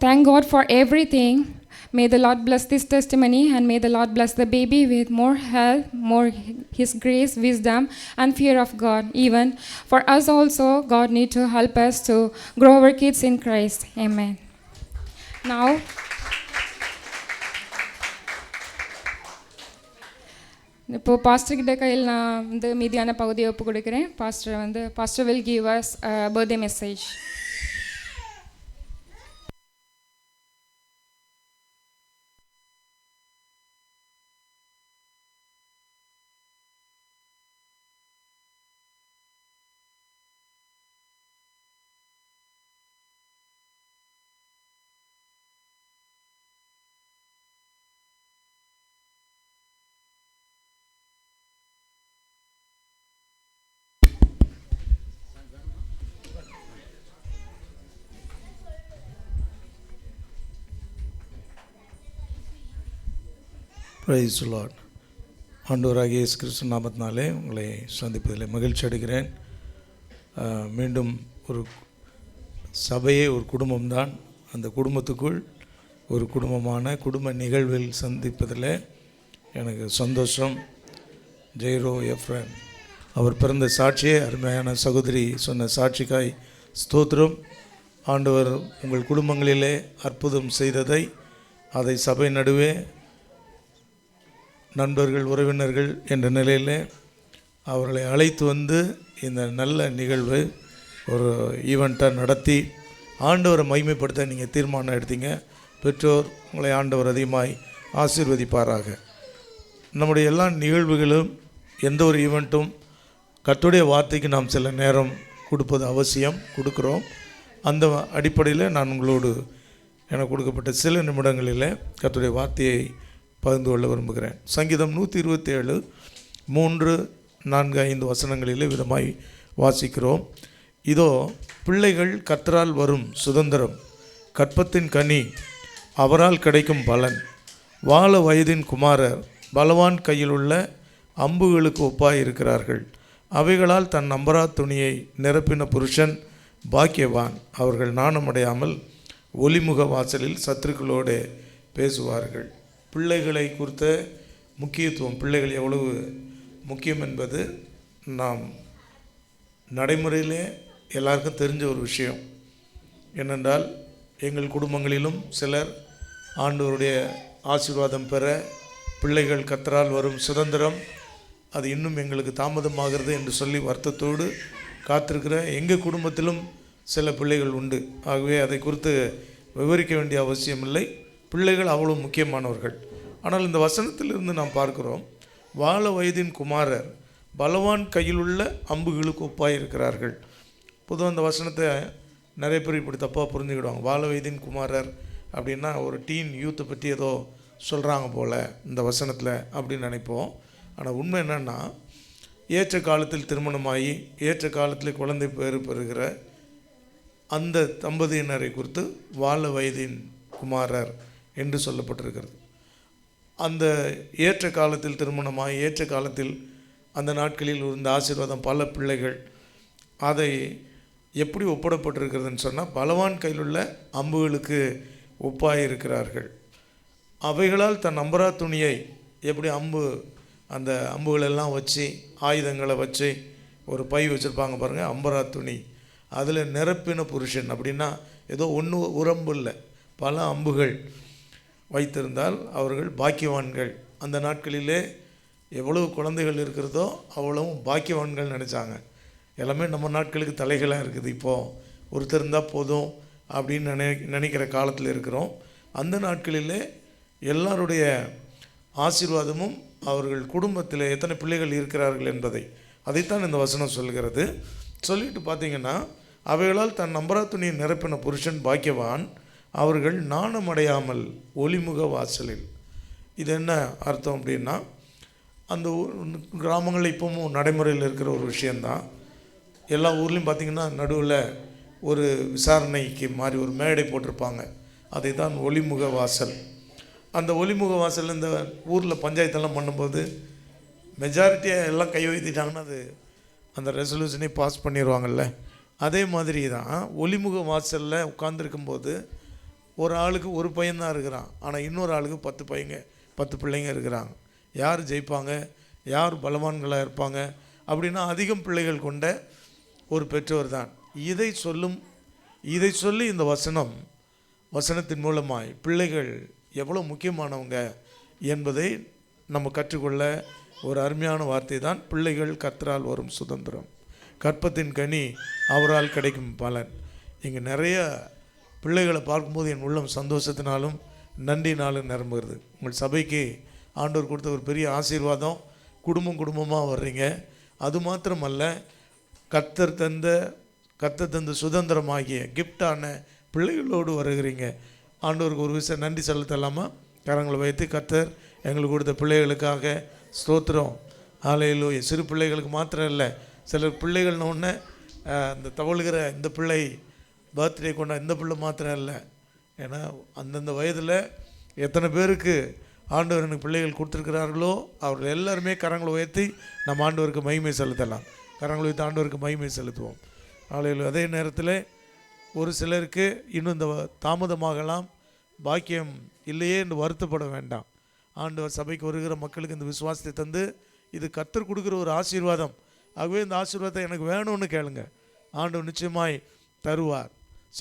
thank God for everything. May the Lord bless this testimony, and may the Lord bless the baby with more health, more His grace, wisdom, and fear of God. Even for us also, God need to help us to grow our kids in Christ. Amen. Now, இப்போ pastor கிட்ட கையில் நான் மீதியான பகுதியை ஒப்பு கொடுக்குறேன். Pastor will give us a birthday message. Praise the Lord. ஆண்டவராகிய இயேசு கிறிஸ்து நாமத்தினாலே உங்களை சந்திப்பதில் மகிழ்ச்சி அடைகிறேன். மீண்டும் ஒரு சபையே ஒரு குடும்பம்தான். அந்த குடும்பத்துக்குள் ஒரு குடும்பமான குடும்ப நிகழ்வில் சந்திப்பதில் எனக்கு சந்தோஷம். ஜெய்ரோ எஃப்ரன் அவர் பிறந்த சாட்சியே அருமையான சகோதரி சொன்ன சாட்சிக்காய் ஸ்தோத்திரம். ஆண்டவர் உங்கள் குடும்பங்களிலே அற்புதம் செய்ததை அதை சபை நடுவே நண்பர்கள் உறவினர்கள் என்ற நிலையில் அவர்களை அழைத்து வந்து இந்த நல்ல நிகழ்வு ஒரு ஈவெண்ட்டாக நடத்தி ஆண்டவரை மகிமைப்படுத்த நீங்கள் தீர்மானம் எடுத்தீங்க. பெற்றோர் உங்களை ஆண்டவர் அதிகமாய் ஆசீர்வதிப்பாராக. நம்முடைய எல்லா நிகழ்வுகளும் எந்த ஒரு ஈவெண்ட்டும் கர்த்தருடைய வார்த்தைக்கு நாம் சில நேரம் கொடுப்பது அவசியம், கொடுக்குறோம். அந்த அடிப்படையில் நான் உங்களோடு எனக்கு கொடுக்கப்பட்ட சில நிமிடங்களில் கர்த்தருடைய வார்த்தையை பகிர்ந்து கொள்ள விரும்புகிறேன். சங்கீதம் 127 3, 4, 5 வசனங்களிலே விதமாய் வாசிக்கிறோம். இதோ பிள்ளைகள் கர்த்தரால் வரும் சுதந்திரம், கற்பத்தின் கனி அவரால் கிடைக்கும் பலன், வால வயதின் குமாரர் பலவான் கையில் உள்ள அம்புகளுக்கு ஒப்பாய் இருக்கிறார்கள். அவைகளால் தன் நம்பரா துணியை நிரப்பின புருஷன் பாக்கியவான். அவர்கள் நாணமடையாமல் ஒலிமுக வாசலில் சத்துருக்களோடு பேசுவார்கள். பிள்ளைகளை குறித்த முக்கியத்துவம், பிள்ளைகள் எவ்வளவு முக்கியம் என்பது நாம் நடைமுறையிலே எல்லாருக்கும் தெரிஞ்ச ஒரு விஷயம் என்னென்றால், எங்கள் குடும்பங்களிலும் சிலர் ஆண்டவருடைய ஆசீர்வாதம் பெற பிள்ளைகள் கர்த்தரால் வரும் சுதந்திரம் அது இன்னும் எங்களுக்கு தாமதமாகிறது என்று சொல்லி வருத்தத்தோடு காத்திருக்கிற எங்கள் குடும்பத்திலும் சில பிள்ளைகள் உண்டு. ஆகவே அதை குறித்து விவரிக்க வேண்டிய அவசியமில்லை. பிள்ளைகள் அவ்வளோ முக்கியமானவர்கள். ஆனால் இந்த வசனத்திலிருந்து நாம் பார்க்கிறோம், வால வயதின் குமாரர் பலவான் கையிலுள்ள அம்புகளுக்கு ஒப்பாயிருக்கிறார்கள். பொதுவாக அந்த வசனத்தை நிறைய பேர் இப்படி தப்பாக புரிஞ்சுக்கிடுவாங்க. வால வயதின் குமாரர் அப்படின்னா ஒரு டீன் யூத்தை பற்றி ஏதோ சொல்கிறாங்க போல் இந்த வசனத்தில் அப்படின்னு நினைப்போம். ஆனால் உண்மை என்னென்னா, ஏற்ற காலத்தில் திருமணமாகி ஏற்ற காலத்தில் குழந்தை பேறு பெறுகிற அந்த தம்பதியினரை குறித்து வால வயதின் குமாரர் என்று சொல்லப்பட்டிருக்கிறது. அந்த ஏற்ற காலத்தில் திருமணமாகி ஏற்ற காலத்தில் அந்த நாட்களில் இருந்த ஆசீர்வாதம் பல பிள்ளைகள் அதை எப்படி ஒப்பிடப்பட்டிருக்கிறதுன்னு சொன்னால், பலவான் கையிலுள்ள அம்புகளுக்கு ஒப்பாயிருக்கிறார்கள். அவைகளால் தன் அம்பரா துணியை எப்படி அந்த அம்புகளெல்லாம் வச்சு ஆயுதங்களை வச்சு ஒரு பை வச்சுருப்பாங்க பாருங்கள், அம்பரா துணி, அதில் நிரப்பின புருஷன் அப்படின்னா ஏதோ ஒன்று உரம்பு இல்லை, பல அம்புகள் வைத்திருந்தால் அவர்கள் பாக்கியவான்கள். அந்த நாட்களிலே எவ்வளவு குழந்தைகள் இருக்கிறதோ அவ்வளவும் பாக்கியவான்கள் நினச்சாங்க. எல்லாமே நம்ம நாட்களுக்கு தலைகளாக இருக்குது. இப்போது ஒருத்தர் இருந்தால் போதும் அப்படின்னு நினைக்கிற காலத்தில் இருக்கிறோம். அந்த நாட்களிலே எல்லாருடைய ஆசீர்வாதமும் அவர்கள் குடும்பத்தில் எத்தனை பிள்ளைகள் இருக்கிறார்கள் என்பதை அதைத்தான் இந்த வசனம் சொல்கிறது. சொல்லிட்டு பார்த்தீங்கன்னா, அவைகளால் தன் நம்பரா துணியை நிரப்பின புருஷன் பாக்கியவான், அவர்கள் நாணமடையாமல் ஒளிமுக வாசலில். இது என்ன அர்த்தம் அப்படின்னா, அந்த கிராமங்களில் இப்போவும் நடைமுறையில் இருக்கிற ஒரு விஷயந்தான். எல்லா ஊர்லேயும் பார்த்திங்கன்னா நடுவில் ஒரு விசாரணைக்கு மாதிரி ஒரு மேடை போட்டிருப்பாங்க. அதை தான் ஒளிமுக வாசல். அந்த ஒளிமுக வாசல் இந்த ஊரில் பஞ்சாயத்தெல்லாம் பண்ணும்போது மெஜாரிட்டியாக எல்லாம் கை வைத்திட்டாங்கன்னா அது அந்த ரெசல்யூஷனே பாஸ் பண்ணிடுவாங்கள்ல. அதே மாதிரி தான் ஒளிமுக வாசலில் உட்காந்துருக்கும்போது ஒரு ஆளுக்கு ஒரு பையன்தான் இருக்கிறான், ஆனால் இன்னொரு ஆளுக்கு 10 பிள்ளைங்க இருக்கிறாங்க. யார் ஜெயிப்பாங்க, யார் பலவான்களாக இருப்பாங்க அப்படின்னா அதிகம் பிள்ளைகள் கொண்ட ஒரு பெற்றோர் தான். இதை சொல்லி இந்த வசனத்தின் மூலமாய் பிள்ளைகள் எவ்வளோ முக்கியமானவங்க என்பதை நம்ம கற்றுக்கொள்ள ஒரு அருமையான வார்த்தை தான் பிள்ளைகள் கர்த்தரால் வரும் சுதந்திரம், கற்பத்தின் கனி அவரால் கிடைக்கும் பலன். இங்கே நிறைய பிள்ளைகளை பார்க்கும்போது என் உள்ளம் சந்தோஷத்தினாலும் நன்றினாலும் நிரம்புகிறது. உங்கள் சபைக்கு ஆண்டவர் கொடுத்த ஒரு பெரிய ஆசீர்வாதம். குடும்பமாக வர்றீங்க. அது மாத்திரமல்ல, கர்த்தர் தந்த சுதந்திரமாகிய கிஃப்டான பிள்ளைகளோடு வருகிறீங்க. ஆண்டவருக்கு ஒரு விஷயம் நன்றி செலுத்தலாமா? கரங்களை வைத்து கர்த்தர் எங்களுக்கு கொடுத்த பிள்ளைகளுக்காக ஸ்தோத்திரம். ஹல்லேலூயா. சிறு பிள்ளைகளுக்கு மாத்திரம் இல்லை, சில பிள்ளைகள்னு அந்த தவழுகிற இந்த பிள்ளை பர்த்டே கொண்ட இந்த பிள்ளை மாத்திரம் இல்லை. ஏன்னா அந்தந்த வயதில் எத்தனை பேருக்கு ஆண்டவர் எனக்கு பிள்ளைகள் கொடுத்துருக்கிறார்களோ அவர்கள் எல்லாருமே கரங்களை உயர்த்தி நம்ம ஆண்டவருக்கு மகிமை செலுத்தலாம். கரங்களை வைத்து ஆண்டவருக்கு மகிமை செலுத்துவோம். ஹல்லேலூயா. அதே நேரத்தில் ஒரு சிலருக்கு இன்னும் இந்த தாமதமாகலாம், பாக்கியம் இல்லையே என்று வருத்தப்பட வேண்டாம். ஆண்டவர் சபைக்கு வருகிற மக்களுக்கு இந்த விசுவாசத்தை தந்து இது கர்த்தர் கொடுக்குற ஒரு ஆசீர்வாதம். ஆகவே இந்த ஆசீர்வாதத்தை எனக்கு வேணும்னு கேளுங்க, ஆண்டவர் நிச்சயமாய் தருவார்.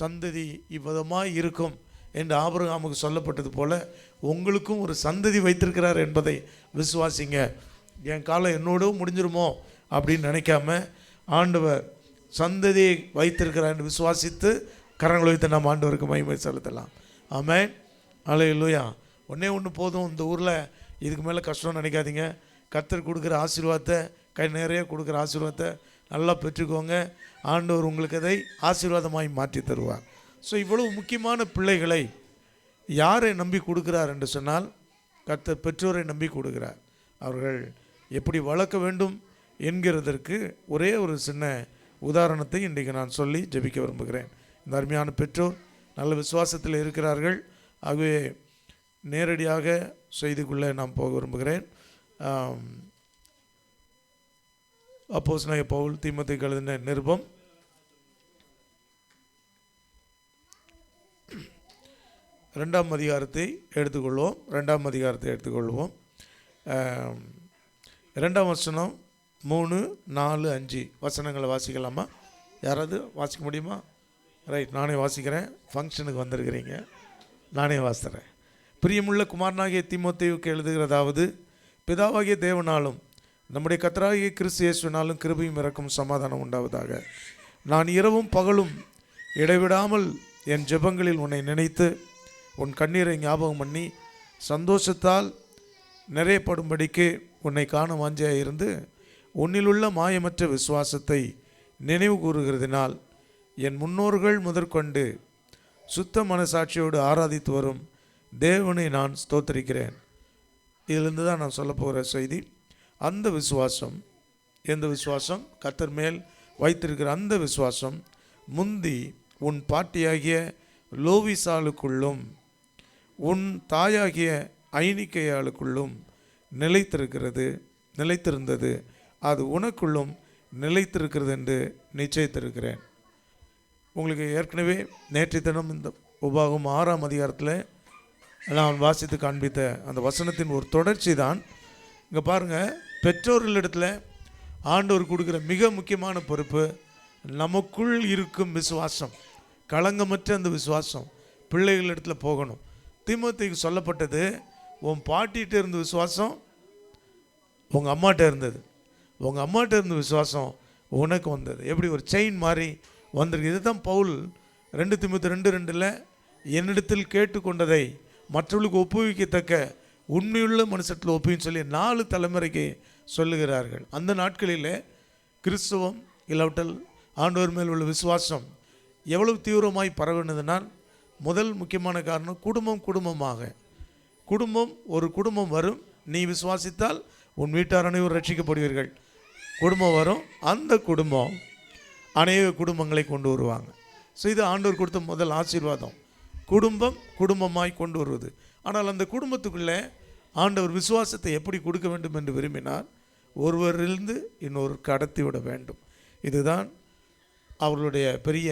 சந்ததி இவ்விதமாய் இருக்கும் என்று ஆபிரகாமுக்கு சொல்லப்பட்டது போல உங்களுக்கும் ஒரு சந்ததி வைத்திருக்கிறார் என்பதை விசுவாசிங்க. என் காலம் என்னோடு முடிஞ்சிருமோ அப்படின்னு நினைக்காம ஆண்டவர் சந்ததியை வைத்திருக்கிறார் என்று விசுவாசித்து கரங்களை வைத்து நாம் ஆண்டவருக்கு மகிமை செலுத்தலாம். ஆமென். ஹல்லேலூயா. ஒன்று போதும். இந்த ஊரில் இதுக்கு மேலே கஷ்டம்னு நினைக்காதீங்க. கர்த்தர் கொடுக்குற ஆசீர்வாதத்தை, கை நிறைய கொடுக்குற ஆசீர்வாதத்தை நல்லா பெற்றுக்கோங்க. ஆண்டவர் உங்களுக்கு அதை ஆசீர்வாதமாய் மாற்றி தருவார். ஸோ இவ்வளவு முக்கியமான பிள்ளைகளை யாரை நம்பி கொடுக்குறார் என்று சொன்னால், கர்த்தர் பெற்றோரை நம்பி கொடுக்குறார். அவர்கள் எப்படி வளர்க்க வேண்டும் என்கிறதற்கு ஒரே ஒரு சின்ன உதாரணத்தை இன்றைக்கு நான் சொல்லி ஜெபிக்க விரும்புகிறேன். இந்த அருமையான பெற்றோர் நல்ல விசுவாசத்தில் இருக்கிறார்கள். ஆகவே நேரடியாக செய்திக்குள்ளே நான் போக விரும்புகிறேன். அப்போஸ்தலனாகிய பவுல் தீமோத்தேயுக்கு எழுதின நிருபம் 2ஆம் அதிகாரத்தை எடுத்துக்கொள்வோம். 2ஆம் அதிகாரத்தை எடுத்துக்கொள்வோம். 2ஆம் வசனம் 3, 4, 5 வசனங்களை வாசிக்கலாமா? யாராவது வாசிக்க முடியுமா? ரைட், நானே வாசிக்கிறேன். ஃபங்க்ஷனுக்கு வந்திருக்கிறீங்க, நானே வாசிக்கிறேன். பிரியமுள்ள குமாரனாகிய தீமோத்தேயுவுக்கு எழுதுகிறதாவது, பிதாவாகிய தேவனாலும் நம்முடைய கர்த்தராகிய கிறிஸ்து இயேசுவினாலும் கிருபையும் இரக்கம் சமாதானம் உண்டாவதாக. நான் இரவும் பகலும் இடைவிடாமல் என் ஜெபங்களில் உன்னை நினைத்து உன் கண்ணீரை ஞாபகம் பண்ணி சந்தோஷத்தால் நிறையப்படும்படிக்கு உன்னை காண வாஞ்சையாக இருந்து உன்னிலுள்ள மாயமற்ற விசுவாசத்தை நினைவு கூறுகிறதினால் என் முன்னோர்கள் முதற்கொண்டு சுத்த மனசாட்சியோடு ஆராதித்து வரும் தேவனை நான் ஸ்தோத்திரிக்கிறேன். இதிலிருந்து தான் நான் சொல்ல போகிற செய்தி. அந்த விசுவாசம், எந்த விசுவாசம்? கர்த்தர் மேல் வைத்திருக்கிற அந்த விசுவாசம் முந்தி உன் பாட்டியாகிய லோவிசாலுக்குள்ளும் உன் தாயாகிய ஐனிக்கையாளுக்குள்ளும் நிலைத்திருந்தது. அது உனக்குள்ளும் நிலைத்திருக்கிறது என்று நிச்சயித்திருக்கிறேன். உங்களுக்கு ஏற்கனவே நேற்றைய தினம் இந்த உபாகம் 6ஆம் அதிகாரத்தில் நான் வாசித்து காண்பித்த அந்த வசனத்தின் ஒரு தொடர்ச்சி தான். இங்கே பாருங்கள், பெற்றோர்களிடத்தில் ஆண்டவர் கொடுக்குற மிக முக்கியமான பொறுப்பு நமக்குள் இருக்கும் விசுவாசம், களங்கமற்ற அந்த விசுவாசம் பிள்ளைகளிடத்தில் போகணும். தீமோத்தேயுக்கு சொல்லப்பட்டது, உன் பாட்டிகிட்ட இருந்த விசுவாசம் உங்கள் அம்மாட்ட இருந்தது, உங்கள் அம்மாட்ட இருந்த விசுவாசம் உனக்கு வந்தது. எப்படி ஒரு செயின் மாதிரி வந்திருக்கு. இதுதான் பவுல் 2 தீமோத்தேயு 2:2 என்னிடத்தில் கேட்டுக்கொண்டதை மற்றவர்களுக்கு ஒப்புவிக்கத்தக்க உண்மையுள்ள மனுஷத்தில் ஒப்புன்னு சொல்லி 4 தலைமுறைக்கு சொல்லுகிறார்கள். அந்த நாட்களில் கிறிஸ்துவம் இல்லாவிட்டால் ஆண்டவர் மேல் உள்ள விசுவாசம் எவ்வளவு தீவிரமாய் பரவினதுனால் முதல் முக்கியமான காரணம் ஒரு குடும்பம் வரும். நீ விசுவாசித்தால் உன் வீட்டார் அனைவரும் ரட்சிக்கப்படுவீர்கள். குடும்பம் வரும், அந்த குடும்பம் அநேக குடும்பங்களை கொண்டு வருவாங்க. ஸோ இது ஆண்டவர் கொடுத்த முதல் ஆசீர்வாதம், குடும்பமாய் கொண்டு வருவது. ஆனால் அந்த குடும்பத்துக்குள்ளே ஆண்டவர் விசுவாசத்தை எப்படி கொடுக்க வேண்டும் என்று விரும்பினார், ஒருவரிலிருந்து இன்னொரு கடத்தி விட வேண்டும். இதுதான் அவர்களுடைய பெரிய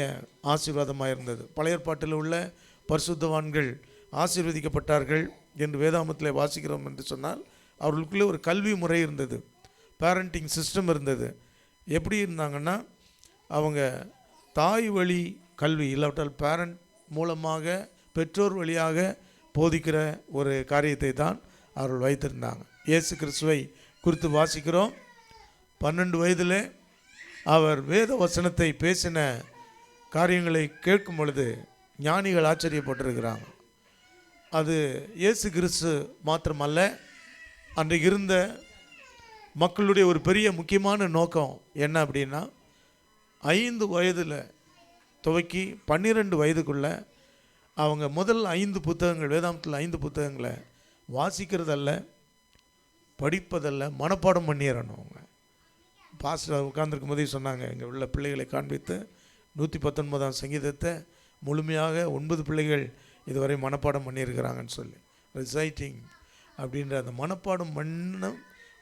ஆசீர்வாதமாக இருந்தது. பழைய ஏற்பாட்டில் உள்ள பரிசுத்தவான்கள் ஆசீர்வதிக்கப்பட்டார்கள் என்று வேதாமத்தில் வாசிக்கிறோம் என்று சொன்னால், அவர்களுக்குள்ளே ஒரு கல்வி முறை இருந்தது, பேரண்டிங் சிஸ்டம் இருந்தது. எப்படி இருந்தாங்கன்னா, அவங்க தாய் வழி கல்வி இல்லாவிட்டால் பேரண்ட் மூலமாக பெற்றோர் வழியாக போதிக்கிற ஒரு காரியத்தை தான் அவர்கள் வைத்திருந்தாங்க. இயேசு கிறிஸ்துவை குறித்து வாசிக்கிறோம். 12 வயதில் அவர் வேத வசனத்தை பேசின காரியங்களை கேட்கும் பொழுது ஞானிகள் ஆச்சரியப்பட்டிருக்கிறாங்க. அது இயேசு கிறிஸ்து மாத்திரமல்ல, அன்றைக்கு இருந்த மக்களுடைய ஒரு பெரிய முக்கியமான நோக்கம் என்ன அப்படின்னா, 5 வயதில் துவக்கி 12 வயதுக்குள்ளே அவங்க முதல் 5 புத்தகங்கள், வேதாந்தத்தில் 5 புத்தகங்களை வாசிக்கிறதல்ல, படிப்பதல்ல, மனப்பாடம் பண்ணிடணும். அவங்க பாஸ்டர் உட்கார்ந்துருக்கும் போதே சொன்னாங்க, இங்கே உள்ள பிள்ளைகளை காண்பித்து 119ஆம் சங்கீதத்தை முழுமையாக 9 பிள்ளைகள் இதுவரை மனப்பாடம் பண்ணியிருக்கிறாங்கன்னு சொல்லி, ரிசைட்டிங் அப்படின்ற அந்த மனப்பாடம் பண்ண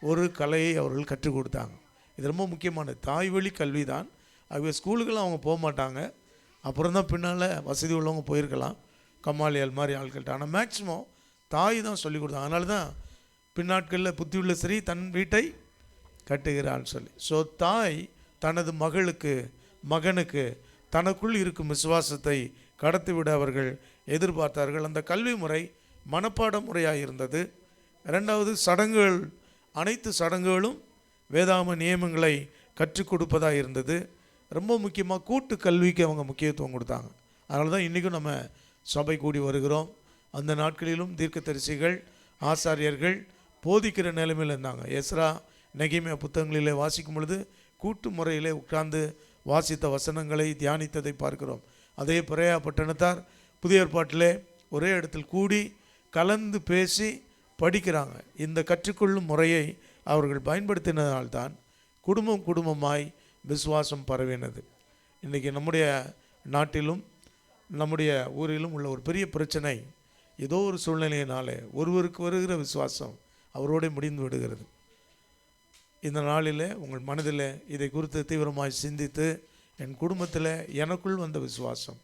ஒரு கலையை அவர்கள் கற்றுக் கொடுத்தாங்க. இது ரொம்ப முக்கியமான தாய் வழி கல்வி தான். அவங்க ஸ்கூலுக்கெல்லாம் அவங்க போக மாட்டாங்க. அப்புறம் தான் பின்னால் வசதி உள்ளவங்க போயிருக்கலாம், கம்மாளியால் மாதிரி ஆட்கள்கிட்ட. ஆனால் மேக்ஸிமம் தாய் தான் சொல்லிக் கொடுத்தாங்க. அதனால தான் பின்னாட்களில் புத்தி உள்ள ஸ்ரீ தன் வீட்டை கட்டுகிறான்னு சொல்லி. ஸோ தாய் தனது மகனுக்கு தனக்குள் இருக்கும் விசுவாசத்தை கடத்திவிட அவர்கள் எதிர்பார்த்தார்கள். அந்த கல்வி முறை மனப்பாட முறையாக இருந்தது. 2வது சடங்குகள், அனைத்து சடங்குகளும் வேதாம நியமங்களை கற்றுக் கொடுப்பதாக இருந்தது. ரொம்ப முக்கியமாக கூட்டு கல்விக்கு அவங்க முக்கியத்துவம் கொடுத்தாங்க. அதனால தான் இன்றைக்கும் நம்ம சபை கூடி வருகிறோம். அந்த நாட்களிலும் தீர்க்கதரிசிகள், ஆசாரியர்கள் போதிக்கிற நிலைமையில் இருந்தாங்க. எஸ்ரா, நெகேமியா புத்தகங்களிலே வாசிக்கும் பொழுது கூட்டு முறையிலே உட்கார்ந்து வாசித்த வசனங்களை தியானித்ததை பார்க்கிறோம். அதே பிரயா பட்டணத்தார் புதிய ஏற்பாட்டிலே ஒரே இடத்தில் கூடி கலந்து பேசி படிக்கிறாங்க. இந்த கற்றுக்கொள்ளும் முறையை அவர்கள் பயன்படுத்தினதால்தான் குடும்பமாய் விசுவாசம் பரவினது. இன்றைக்கி நம்முடைய நாட்டிலும் நம்முடைய ஊரிலும் உள்ள ஒரு பெரிய பிரச்சனை, ஏதோ ஒரு சூழ்நிலையினாலே ஒருவருக்கு வருகிற விசுவாசம் அவரோடு முடிந்து விடுகிறது. இந்த நாளில் உங்கள் மனதில் இதை குறித்து தீவிரமாய் சிந்தித்து, என் குடும்பத்தில் எனக்குள் வந்த விசுவாசம்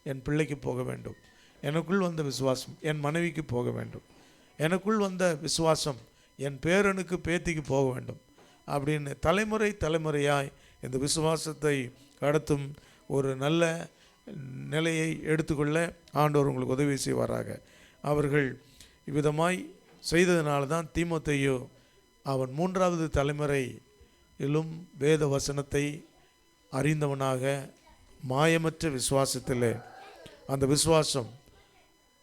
என் பிள்ளைக்கு போக வேண்டும், எனக்குள் வந்த விசுவாசம் என் மனைவிக்கு போக வேண்டும், எனக்குள் வந்த விசுவாசம் என் பேரனுக்கு பேத்திக்கு போக வேண்டும் அப்படின்னு தலைமுறை தலைமுறையாய் இந்த விசுவாசத்தை கடத்தும் ஒரு நல்ல நிலையை எடுத்துக்கொள்ள ஆண்டவர் உங்களுக்கு உதவி செய்வாராக. அவர்கள் இவ்விதமாய் செய்ததினால தான் தீமோத்தேயு அவன் 3வது தலைமுறையிலும் வேத வசனத்தை அறிந்தவனாக மாயமற்ற விசுவாசத்தில் அந்த விசுவாசம்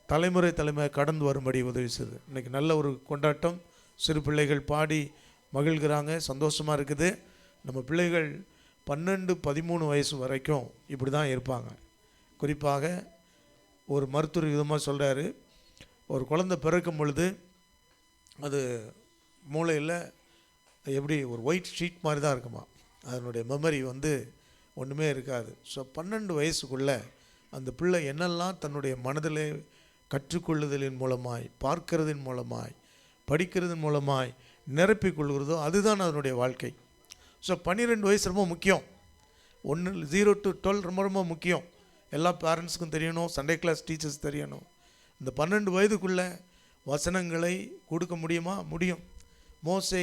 தலைமுறை கடந்து வரும்படி உதவி செய்யுது. இன்றைக்கி நல்ல ஒரு கொண்டாட்டம், சிறு பிள்ளைகள் பாடி மகிழ்கிறாங்க, சந்தோஷமாக இருக்குது. நம்ம பிள்ளைகள் 12-13 வயசு வரைக்கும் இப்படி தான் இருப்பாங்க. குறிப்பாக ஒரு மருத்துவர் விதமாக சொல்கிறாரு, ஒரு குழந்தை பிறக்கும் பொழுது அது மூளையில் எப்படி ஒரு ஒயிட் ஷீட் மாதிரி தான் இருக்குமா, அதனுடைய மெமரி ஒன்றுமே இருக்காது. ஸோ 12 வயசுக்குள்ளே அந்த பிள்ளை என்னெல்லாம் தன்னுடைய மனதிலே கற்றுக்கொள்ளுதலின் மூலமாய், பார்க்கிறதின் மூலமாய், படிக்கிறதன் மூலமாய் நிரப்பிக்கொள்கிறதோ அதுதான் அதனுடைய வாழ்க்கை. ஸோ 12 வயசு ரொம்ப முக்கியம். 0 to 12 ரொம்ப ரொம்ப முக்கியம். எல்லா பேரண்ட்ஸுக்கும் தெரியணும், சண்டே கிளாஸ் டீச்சர்ஸ் தெரியணும். இந்த 12 வயதுக்குள்ளே வசனங்களை கொடுக்க முடியுமா? முடியும். மோசே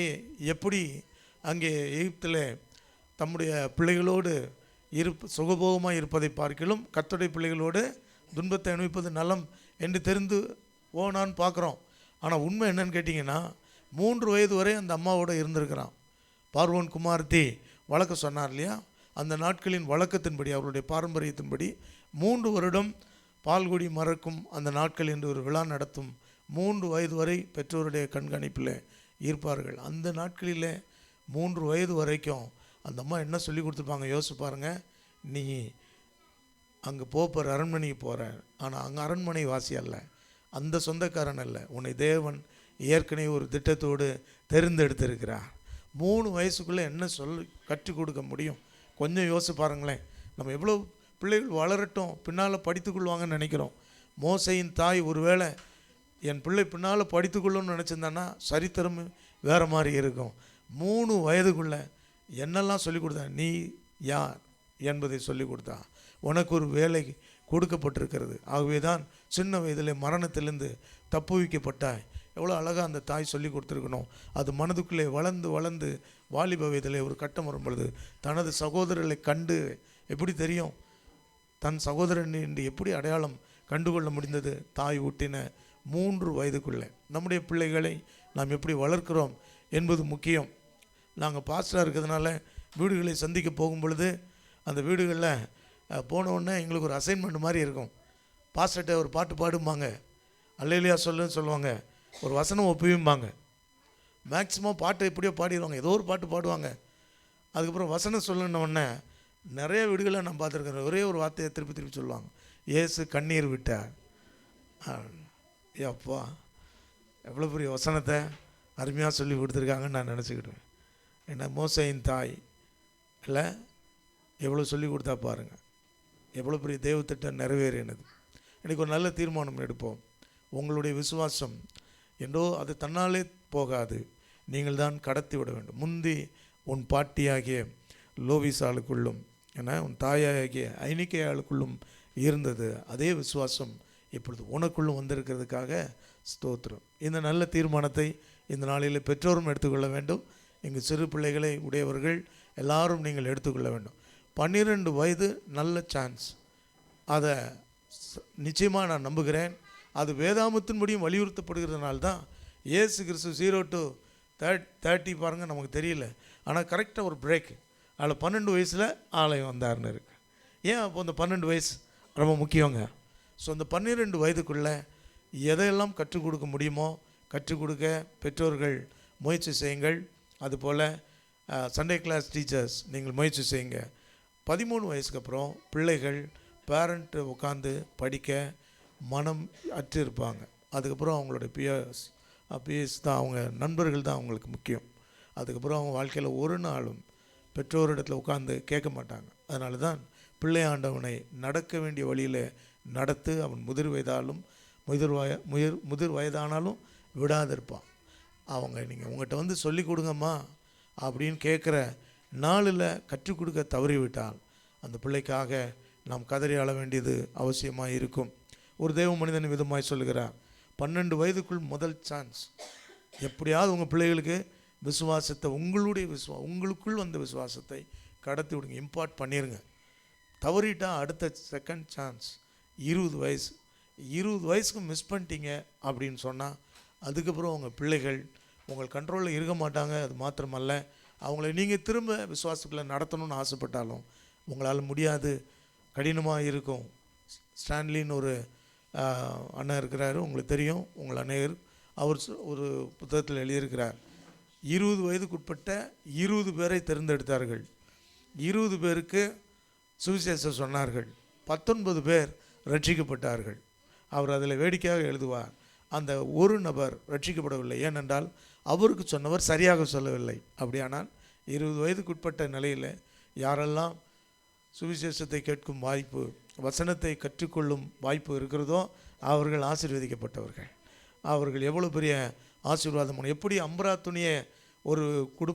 எப்படி அங்கே எகிப்தில் தம்முடைய பிள்ளைகளோடு சுகபோகமாக இருப்பதை பார்க்கிலும் கர்த்தருடைய பிள்ளைகளோடு துன்பத்தை அனுபவிப்பது நலம் என்று தெரிந்து போனான்னு பார்க்குறோம். ஆனால் உண்மை என்னன்னு கேட்டிங்கன்னா 3 வயது வரை அந்த அம்மாவோடு இருந்திருக்கிறான். பார்வோன் குமாரத்தி வழக்கு சொன்னார் இல்லையா, அந்த நாட்களின் வழக்கத்தின்படி, அவருடைய பாரம்பரியத்தின்படி 3 வருடம் பால்குடி மறக்கும் அந்த நாட்கள் என்று ஒரு விழா நடத்தும். 3 வயது வரை பெற்றோருடைய கண்காணிப்பில் இருப்பார்கள். அந்த நாட்களில் 3 வயது வரைக்கும் அந்த அம்மா என்ன சொல்லி கொடுத்துருப்பாங்க யோசிச்சு பாருங்கள். நீ அங்கே போகிற அரண்மனைக்கு போகிற, ஆனால் அங்கே அரண்மனை வாசி அல்ல, அந்த சொந்தக்காரன் அல்ல, உன்னை தேவன் ஏற்கனவே ஒரு திட்டத்தோடு தெரிந்தெடுத்திருக்கிறார். 3 வயசுக்குள்ளே என்ன கற்றுக் கொடுக்க முடியும்? கொஞ்சம் யோசிச்சு பாருங்களேன். நம்ம எவ்வளோ பிள்ளைகள் வளரட்டும், பின்னால் படித்துக்கொள்வாங்கன்னு நினைக்கிறோம். மோசையின் தாய் ஒருவேளை என் பிள்ளை பின்னால் படித்துக்கொள்ளணும்னு நினச்சிருந்தான்னா சரித்திரம் வேறு மாதிரி இருக்கும். 3 வயதுக்குள்ளே என்னெல்லாம் சொல்லிக் கொடுத்தா, நீ யார் என்பதை சொல்லிக் கொடுத்தா, உனக்கு ஒரு வேலை கொடுக்கப்பட்டிருக்கிறது. ஆகவே தான் சின்ன வயதில் மரணத்திலிருந்து தப்புவிக்கப்பட்டாய். எவ்வளோ அழகாக அந்த தாய் சொல்லி கொடுத்துருக்கணும். அது மனதுக்குள்ளே வளர்ந்து வளர்ந்து வாலிப வயதிலே ஒரு கட்டம் வரும் பொழுது தனது சகோதரர்களை கண்டு எப்படி தெரியும், தன் சகோதரன் என்று எப்படி அடையாளம் கண்டுகொள்ள முடிந்தது? தாய் ஊட்டின 3 வயதுக்குள்ளே. நம்முடைய பிள்ளைகளை நாம் எப்படி வளர்க்கிறோம் என்பது முக்கியம். நாங்கள் பாஸ்டராக இருக்கிறதுனால வீடுகளை சந்திக்க போகும் பொழுது அந்த வீடுகளில் போனவுடனே எங்களுக்கு ஒரு அசைன்மெண்ட் மாதிரி இருக்கும். பாஸ்டர்கிட்ட ஒரு பாட்டு பாடும்பாங்க, அல்லேலூயா சொல்லுன்னு சொல்லுவாங்க, ஒரு வசனம் ஒப்புவிம்பாங்க. மேக்ஸிமம் பாட்டு எப்படியோ பாடிடுவாங்க, ஏதோ ஒரு பாட்டு பாடுவாங்க. அதுக்கப்புறம் வசனம் சொல்லுன்னொடனே நிறைய வீடுகளில் நான் பார்த்துருக்கேன், ஒரே ஒரு வார்த்தையை திருப்பி திருப்பி சொல்லுவாங்க, இயேசு கண்ணீர் விட்டார். அப்பா எவ்வளோ பெரிய வசனத்தை அருமையாக சொல்லி கொடுத்துருக்காங்கன்னு நான் நினச்சிக்கிடுவேன். ஏன்னா மோசையின் தாய் இல்லை எவ்வளோ சொல்லி கொடுத்தா பாருங்கள், எவ்வளோ பெரிய தெய்வத்திட்டம் நிறைவேறினது. இன்றைக்கி ஒரு நல்ல தீர்மானம் எடுப்போம். உங்களுடைய விசுவாசம் என்றோ அது தன்னாலே போகாது, நீங்கள் தான் கடத்தி விட வேண்டும். முந்தி உன் பாட்டியாகிய லோவிசாளுக்குள்ளும் ஏன்னா உன் தாயாகிய ஐனிக்கையாளுக்குள்ளும் இருந்தது அதே விசுவாசம் இப்பொழுது உனக்குள்ளும் வந்திருக்கிறதுக்காக ஸ்தோத்திரம். இந்த நல்ல தீர்மானத்தை இந்த நாளில் பெற்றோரும் எடுத்துக்கொள்ள வேண்டும். இங்கு சிறு பிள்ளைகளை உடையவர்கள் எல்லாரும் நீங்கள் எடுத்துக்கொள்ள வேண்டும். 12 வயது நல்ல சான்ஸ், அதை நிச்சயமாக நான் நம்புகிறேன். அது வேதாமத்தின்படியும் வலியுறுத்தப்படுகிறதுனால தான் இயேசு கிறிஸ்து 0 to 30 பாருங்கள் நமக்கு தெரியல, ஆனால் கரெக்டாக ஒரு பிரேக் அதில் 12 வயசில் ஆலயம் வந்தார்னு இருக்கு. ஏன் அப்போ அந்த 12 வயசு ரொம்ப முக்கியங்க. ஸோ அந்த 12 வயதுக்குள்ளே எதையெல்லாம் கற்றுக் கொடுக்க முடியுமோ கற்றுக் கொடுக்க பெற்றோர்கள் முயற்சி செய்யுங்கள். அதுபோல் சண்டே கிளாஸ் டீச்சர்ஸ் நீங்கள் முயற்சி செய்யுங்க. 13 வயசுக்கு அப்புறம் பிள்ளைகள் பேரண்ட்டு உட்காந்து படிக்க மனம் அற்று இருப்பாங்க. அதுக்கப்புறம் அவங்களோட பிஎஸ் தான், அவங்க நண்பர்கள் தான் அவங்களுக்கு முக்கியம். அதுக்கப்புறம் அவங்க வாழ்க்கையில் ஒரு நாளும் பெற்றோரிடத்தில் உட்காந்து கேட்க மாட்டாங்க. அதனால தான் பிள்ளை ஆண்டவனை நடக்க வேண்டிய வழியில் நடத்து, அவன் முதிர் வயதானாலும் விடாதிருப்பான். அவங்க நீங்கள் உங்கள்கிட்ட சொல்லிக் கொடுங்கம்மா அப்படின்னு கேட்குற நாளில் கற்றுக் கொடுக்க தவறிவிட்டால் அந்த பிள்ளைக்காக நாம் கதறி அழ வேண்டியது அவசியமாக இருக்கும். ஒரு தேவ மனிதன் விதமாய் சொல்லுகிறார், 12 வயதுக்குள் முதல் சான்ஸ். எப்படியாவது உங்கள் பிள்ளைகளுக்கு விசுவாசத்தை உங்களுடைய உங்களுக்குள் வந்த விசுவாசத்தை கடத்தி விடுங்க, இம்பார்ட் பண்ணிடுங்க. தவறிட்டா அடுத்த செகண்ட் சான்ஸ் 20 வயசுக்கு மிஸ் பண்ணிட்டீங்க அப்படின்னு சொன்னால் அதுக்கப்புறம் உங்கள் பிள்ளைகள் உங்கள் கண்ட்ரோலில் இருக்க மாட்டாங்க. அது மாத்திரமல்ல, அவங்கள நீங்கள் திரும்ப விசுவாசத்துக்குள்ளே நடத்தணும்னு ஆசைப்பட்டாலும் உங்களால் முடியாது, கடினமாக இருக்கும். ஸ்டான்லின்னு ஒரு அண்ணன் இருக்கிறாரு, உங்களுக்கு தெரியும், உங்கள் அநேகர். அவர் ஒரு புத்தகத்தில் எழுதியிருக்கிறார், 20 வயதுக்குட்பட்ட 20 பேரை தேர்ந்தெடுத்தார்கள். 20 பேருக்கு சுவிசேஷம் சொன்னார்கள். 19 பேர் ரட்சிக்கப்பட்டார்கள். அவர் அதில் வேடிக்கையாக எழுதுவார், அந்த ஒரு நபர் ரட்சிக்கப்படவில்லை, ஏனென்றால் அவருக்கு சொன்னவர் சரியாக சொல்லவில்லை. அப்படியானால் 20 வயதுக்குட்பட்ட நிலையில் யாரெல்லாம் சுவிசேஷத்தை கேட்கும் வாய்ப்பு, வசனத்தை கற்றுக்கொள்ளும் வாய்ப்பு இருக்கிறதோ அவர்கள் ஆசீர்வதிக்கப்பட்டவர்கள். அவர்கள் எவ்வளோ பெரிய ஆசீர்வாதம். எப்படி அம்பரா துணியை ஒரு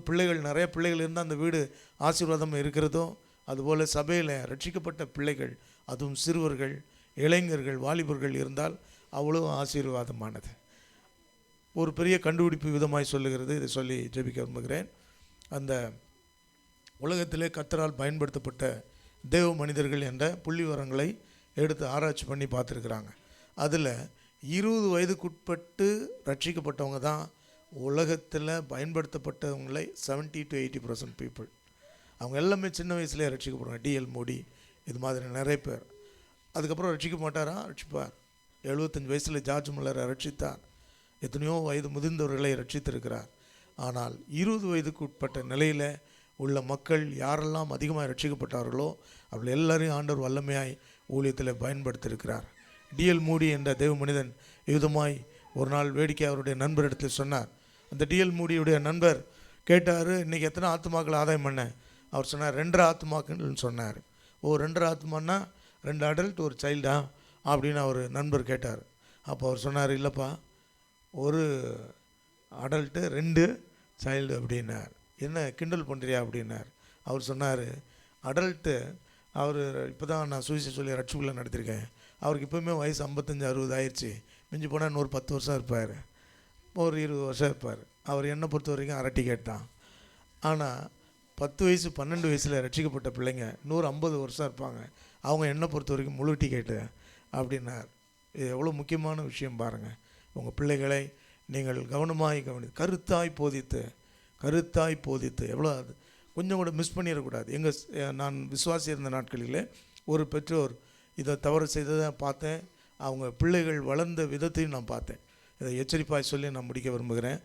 பிள்ளைகள், நிறைய பிள்ளைகள் இருந்தால் அந்த வீடு ஆசீர்வாதம் இருக்கிறதோ அதுபோல் சபையில் ரட்சிக்கப்பட்ட பிள்ளைகள், அதுவும் சிறுவர்கள், இளைஞர்கள், வாலிபர்கள் இருந்தால் அவ்வளோ ஆசீர்வாதமானது. ஒரு பெரிய கண்டுபிடிப்பு விதமாய் சொல்லுகிறது, இதை சொல்லி ஜெபிக்க விரும்புகிறேன். அந்த உலகத்திலே கர்த்தரால் பயன்படுத்தப்பட்ட தேவ மனிதர்கள் என்ற புள்ளிவரங்களை எடுத்து ஆராய்ச்சி பண்ணி பார்த்துருக்குறாங்க. அதில் 20 வயதுக்குட்பட்டு ரட்சிக்கப்பட்டவங்க தான் உலகத்தில் பயன்படுத்தப்பட்டவங்களை 70 to 80% பீப்புள். அவங்க எல்லாமே சின்ன வயசுலேயே ரட்சிக்கப்படுவாங்க. டிஎல் மோடி இது மாதிரி நிறைய பேர். அதுக்கப்புறம் ரட்சிக்க மாட்டாரா? ரட்சிப்பார். 75 வயசில் ஜார்ஜ் முல்லரை ரட்சித்தார். எத்தனையோ வயது முதிர்ந்தவர்களை ரட்சித்திருக்கிறார். ஆனால் 20 வயதுக்கு உட்பட்ட நிலையில் உள்ள மக்கள் யாரெல்லாம் அதிகமாக ரட்சிக்கப்பட்டார்களோ அவர்கள் எல்லாரையும் ஆண்டவர் வல்லமையாய் ஊழியத்தில் பயன்படுத்தியிருக்கிறார். டிஎல் மூடி என்ற தேவ மனிதன் யுதமாய் ஒரு நாள் வேடிக்கை அவருடைய நண்பரிடத்தில் சொன்னார். அந்த டிஎல் மூடியுடைய நண்பர் கேட்டார், இன்றைக்கி எத்தனை ஆத்துமாக்கள் ஆதாயம் பண்ண? அவர் சொன்னார் 2 ஆத்துமாக்கள்னு சொன்னார். 2 ஆத்துமானா 2 அடல்ட் ஒரு சைல்டா அப்படின்னு அவர் நண்பர் கேட்டார். அப்போ அவர் சொன்னார், இல்லைப்பா, 1 அடல்ட்டு 2 சைல்டு அப்படின்னார். என்ன கிண்டல் பண்ணுறியா அப்படின்னார். அவர் சொன்னார், அடல்ட்டு அவர் இப்போ தான் நான் சுவிசேஷம் சொல்லி ரட்சிக்குள்ளே நடத்திருக்கேன், அவருக்கு இப்போவுமே வயசு 55-60 ஆயிடுச்சு, மிஞ்சி போனால் இன்னொரு 10 வருஷம் இருப்பார், ஒரு 20 வருஷம் இருப்பார். அவர் என்னை பொறுத்த வரைக்கும் அரட்டி கேட்டான். ஆனால் 10 வயசு 12 வயசில் ரட்சிக்கப்பட்ட பிள்ளைங்க 150 வருஷம் இருப்பாங்க, அவங்க என்னை பொறுத்த வரைக்கும் முழு டிக்கெட்டு அப்படின்னார். இது எவ்வளோ முக்கியமான விஷயம் பாருங்கள். உங்கள் பிள்ளைகளை நீங்கள் கவனமாய் கருத்தாய் போதித்து எவ்வளோ அது கொஞ்சம் கூட மிஸ் பண்ணிடக்கூடாது. நான் விசுவாசி இருந்த நாட்களில் ஒரு பெற்றோர் இதை தவறு செய்ததை பார்த்தேன். அவங்க பிள்ளைகள் வளர்ந்த விதத்தையும் நான் பார்த்தேன். இதை எச்சரிப்பாய் சொல்லி நான் முடிக்க விரும்புகிறேன்.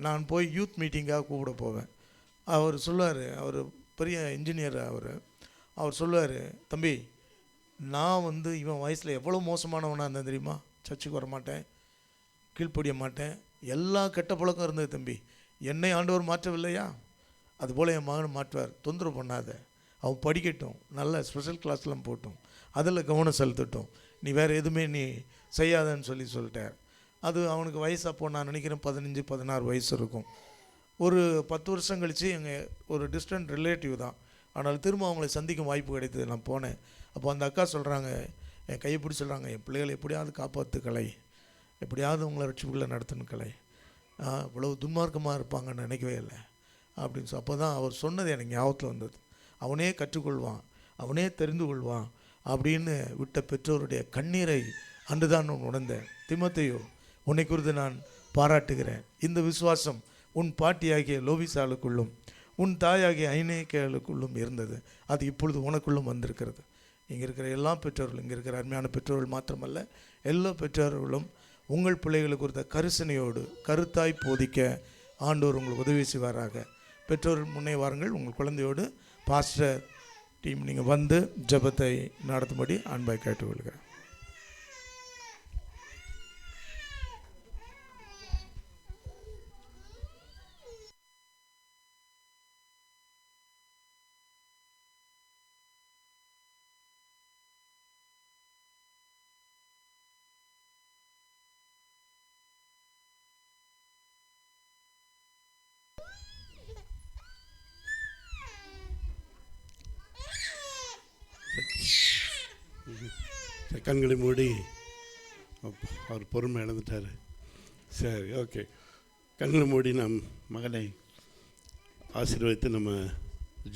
நான் போய் யூத் மீட்டிங்காக கூப்பிட போவேன். அவர் சொல்லுவார், அவர் பெரிய இன்ஜினியர், அவர் சொல்லுவார், தம்பி, நான் இவன் வயசில் எவ்வளோ மோசமானவனாக இருந்தேன் தெரியுமா? சர்ச்சுக்கு வர மாட்டேன், கீழ்ப்படிய மாட்டேன், எல்லா கெட்ட பழக்கம் இருந்தது தம்பி. என்னை ஆண்டவர் மாற்றவில்லையா? அதுபோல் என் மகனை மாற்றுவார். தொந்தரவு பண்ணாத, அவன் படிக்கட்டும், நல்ல ஸ்பெஷல் கிளாஸ்லாம் போட்டும், அதில் கவனம் செலுத்தட்டும், நீ வேறு எதுவுமே நீ செய்யாதன்னு சொல்லிட்டார். அது அவனுக்கு வயசு அப்போ நான் நினைக்கிறேன் 15-16 வயசு இருக்கும். ஒரு 10 வருஷம் கழித்து எங்கள் ஒரு டிஸ்டன்ட் ரிலேட்டிவ் தான், ஆனால் திரும்ப அவங்களை சந்திக்கும் வாய்ப்பு கிடைத்தது. நான் போனேன். அப்போ அந்த அக்கா சொல்கிறாங்க, என் கையை பிடிச்சி சொல்கிறாங்க, என் பிள்ளைகளை எப்படியாவது காப்பாற்று கலை, எப்படியாவது உங்களை ரட்சிப்புகளை நடத்தணும் கலை, இவ்வளவு துன்மார்க்கமாக இருப்பாங்கன்னு நினைக்கவே இல்லை அப்படின்னு அப்போ தான் அவர் சொன்னது எனக்கு ஞாபகத்தில் வந்தது. அவனே கற்றுக்கொள்வான், அவனே தெரிந்து கொள்வான் அப்படின்னு விட்ட பெற்றோருடைய கண்ணீரை அன்றுதான் நான் உணர்ந்தேன். தீமோத்தேயு, உன்னை குறித்து நான் பாராட்டுகிறேன். இந்த விசுவாசம் உன் பாட்டியாகிய லோபிசாலுக்குள்ளும் உன் தாயாகிய ஐநேக்கியாளுக்குள்ளும் இருந்தது, அது இப்பொழுது உனக்குள்ளும் வந்திருக்கிறது. இங்கே இருக்கிற எல்லா பெற்றோர்களும், இங்கே இருக்கிற அருமையான பெற்றோர்கள் மாத்திரமல்ல, எல்லா பெற்றோர்களும் உங்கள் பிள்ளைகளுக்கு குறித்த கரிசனையோடு கருத்தாய் போதிக்க ஆண்டவர் உங்களுக்கு உதவி செய்வாராக. பெற்றோர் முன்னே வாருங்கள். உங்கள் குழந்தையோடு பாஸ்டர் டீம் நீங்கள் வந்து ஜெபத்தை நடத்தும்படி அன்பாய் கேட்டுக்கொள்கிறேன். கண்களை மூடி அவர் பொறுமை இழந்துட்டார். சரி, ஓகே. கண்ணில் மூடி நம் மகனை ஆசீர்வதித்து நம்ம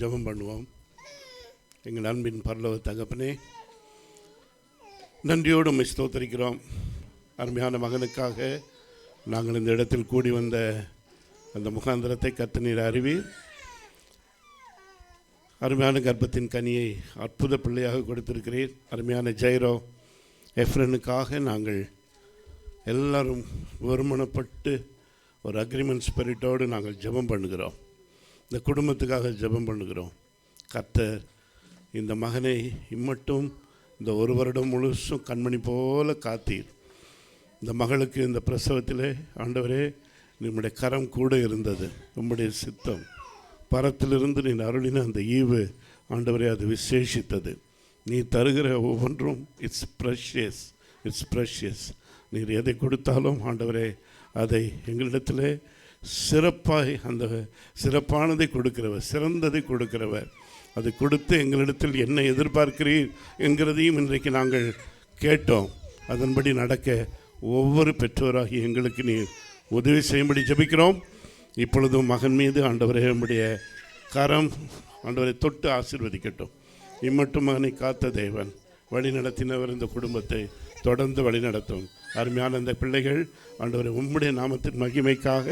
ஜெபம் பண்ணுவோம். எங்கள் அன்பின் பரலோக தகப்பனே, நன்றியோடு உம்மை ஸ்தோத்திரிக்கிறோம். அருமையான மகனுக்காக நாங்கள் இந்த இடத்தில் கூடி வந்த அந்த முகாந்திரத்தை கர்த்தர் அறிவீர். அருமையான கர்ப்பத்தின் கனியை அற்புத பிள்ளையாக கொடுத்திருக்கிறீர். அருமையான ஜெயரோ எஃப்ரனுக்காக நாங்கள் எல்லாரும் ஒருமனப்பட்டு ஒரு அக்ரிமெண்ட் ஸ்பிரிட்டோடு நாங்கள் ஜெபம் பண்ணுகிறோம். இந்த குடும்பத்துக்காக ஜெபம் பண்ணுகிறோம். கர்த்தர் இந்த மகனை இம்மட்டும் இந்த ஒரு வருடம் முழுசும் கண்மணி போல காத்தீர். இந்த மகளுக்கு இந்த பிரசவத்திலே ஆண்டவரே நம்முடைய கரம் கூட இருந்தது. உம்முடைய சித்தம் பரத்திலிருந்து நீ அருளின அந்த ஈவு ஆண்டவரே அது விசேஷித்தது. நீ தருகிற ஒவ்வொன்றும் இட்ஸ் ப்ரெஷியஸ். நீர் எதை கொடுத்தாலும் ஆண்டவரே அதை எங்களிடத்தில் சிறப்பாய் அந்த சிறப்பானதை கொடுக்கிறவர், சிறந்ததை கொடுக்கிறவர். அதை கொடுத்து எங்களிடத்தில் என்ன எதிர்பார்க்கிறீர் என்கிறதையும் இன்றைக்கு நாங்கள் கேட்டோம். அதன்படி நடக்க ஒவ்வொரு பெற்றோராகி எங்களுக்கு நீர் உதவி செய்யும்படி ஜெபிக்கிறோம். இப்பொழுதும் மகன் மீது ஆண்டவரே நம்முடைய கரம் ஆண்டவரை தொட்டு ஆசீர்வதிக்கட்டும். இம்மட்டும் மகனை காத்த தேவன் வழி நடத்தினவர் இந்த குடும்பத்தை தொடர்ந்து வழி நடத்தும். அருமையான இந்த பிள்ளைகள் ஆண்டவரை உம்முடைய நாமத்தின் மகிமைக்காக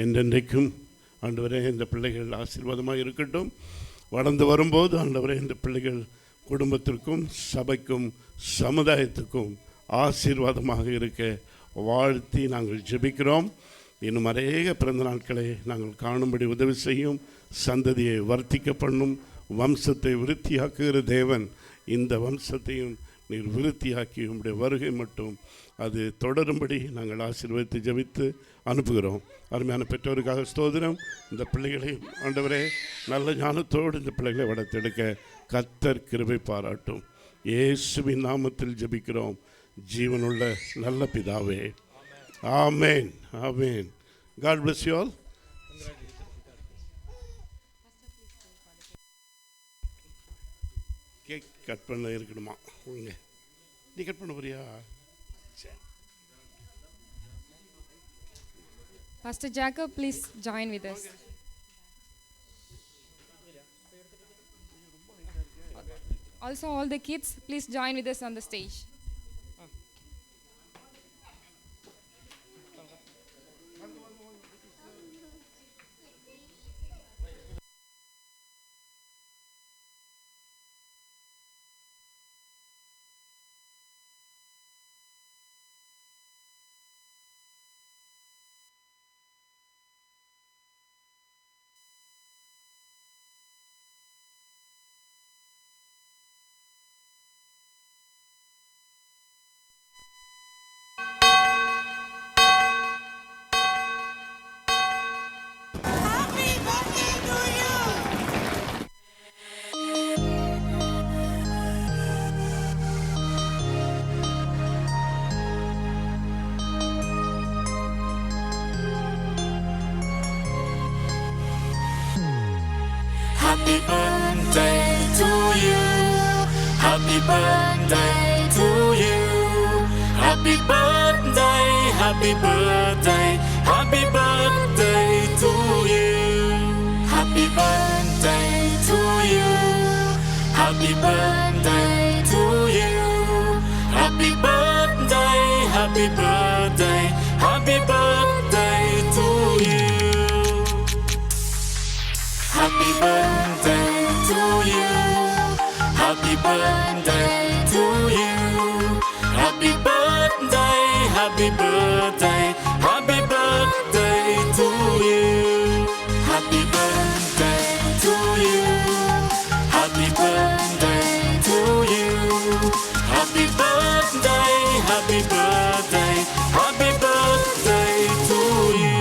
என்றென்றைக்கும் ஆண்டவரே இந்த பிள்ளைகள் ஆசீர்வாதமாக இருக்கட்டும். வளர்ந்து வரும்போது ஆண்டவரே இந்த பிள்ளைகள் குடும்பத்திற்கும் சபைக்கும் சமுதாயத்துக்கும் ஆசீர்வாதமாக இருக்க வாழ்த்தி நாங்கள் ஜெபிக்கிறோம். இன்னும் அநேக பிறந்த நாட்களை நாங்கள் காணும்படி உதவி செய்யும். சந்ததியை வர்த்திக்க பண்ணும். வம்சத்தை விருத்தியாக்குகிற தேவன் இந்த வம்சத்தையும் நீர் விருத்தியாக்கி உம்முடைய வருகை மட்டும் அது தொடரும்படி நாங்கள் ஆசீர்வதித்து ஜெபித்து அனுப்புகிறோம். அருமையான பெற்றோருக்காக ஸ்தோத்திரம். இந்த பிள்ளைகளை ஆண்டவரே நல்ல ஞானத்தோடு இந்த பிள்ளைகளை வளர்த்தெடுக்க கர்த்தர் கிருபை பாராட்டும். இயேசுவின் நாமத்தில் ஜெபிக்கிறோம் ஜீவனுள்ள நல்ல பிதாவே. ஆமென், ஆமென். God bless you all. Cake cut பண்ண இருக்கணுமா? உங்க நீ கட் பண்ண போறியா? Pastor Jacob, please join with us. Also, all the kids, please join with us on the stage. Happy birthday to you. Happy birthday to you. Happy birthday, happy birthday, happy birthday to you. Happy birthday to you. Happy birthday to you. Happy birthday, happy birthday, happy birthday to you. Happy birthday to you. Happy birthday to you. Happy birthday, happy birthday, happy birthday to you. Happy birthday to you. Happy birthday to you. Happy birthday, happy birthday, happy birthday to you.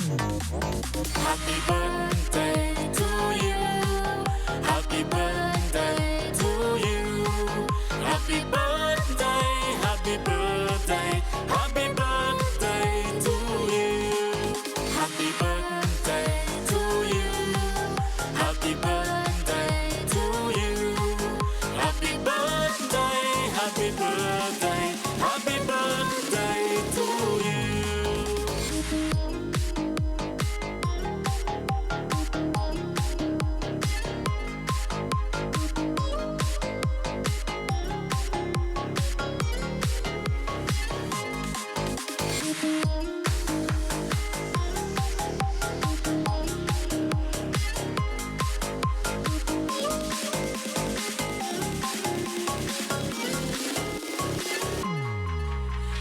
Happy birthday to you. Happy birthday to you. Happy birthday, happy birthday, happy birthday to you. Happy birthday to you. Happy birthday to you. Happy birthday, happy birthday, happy birthday to you.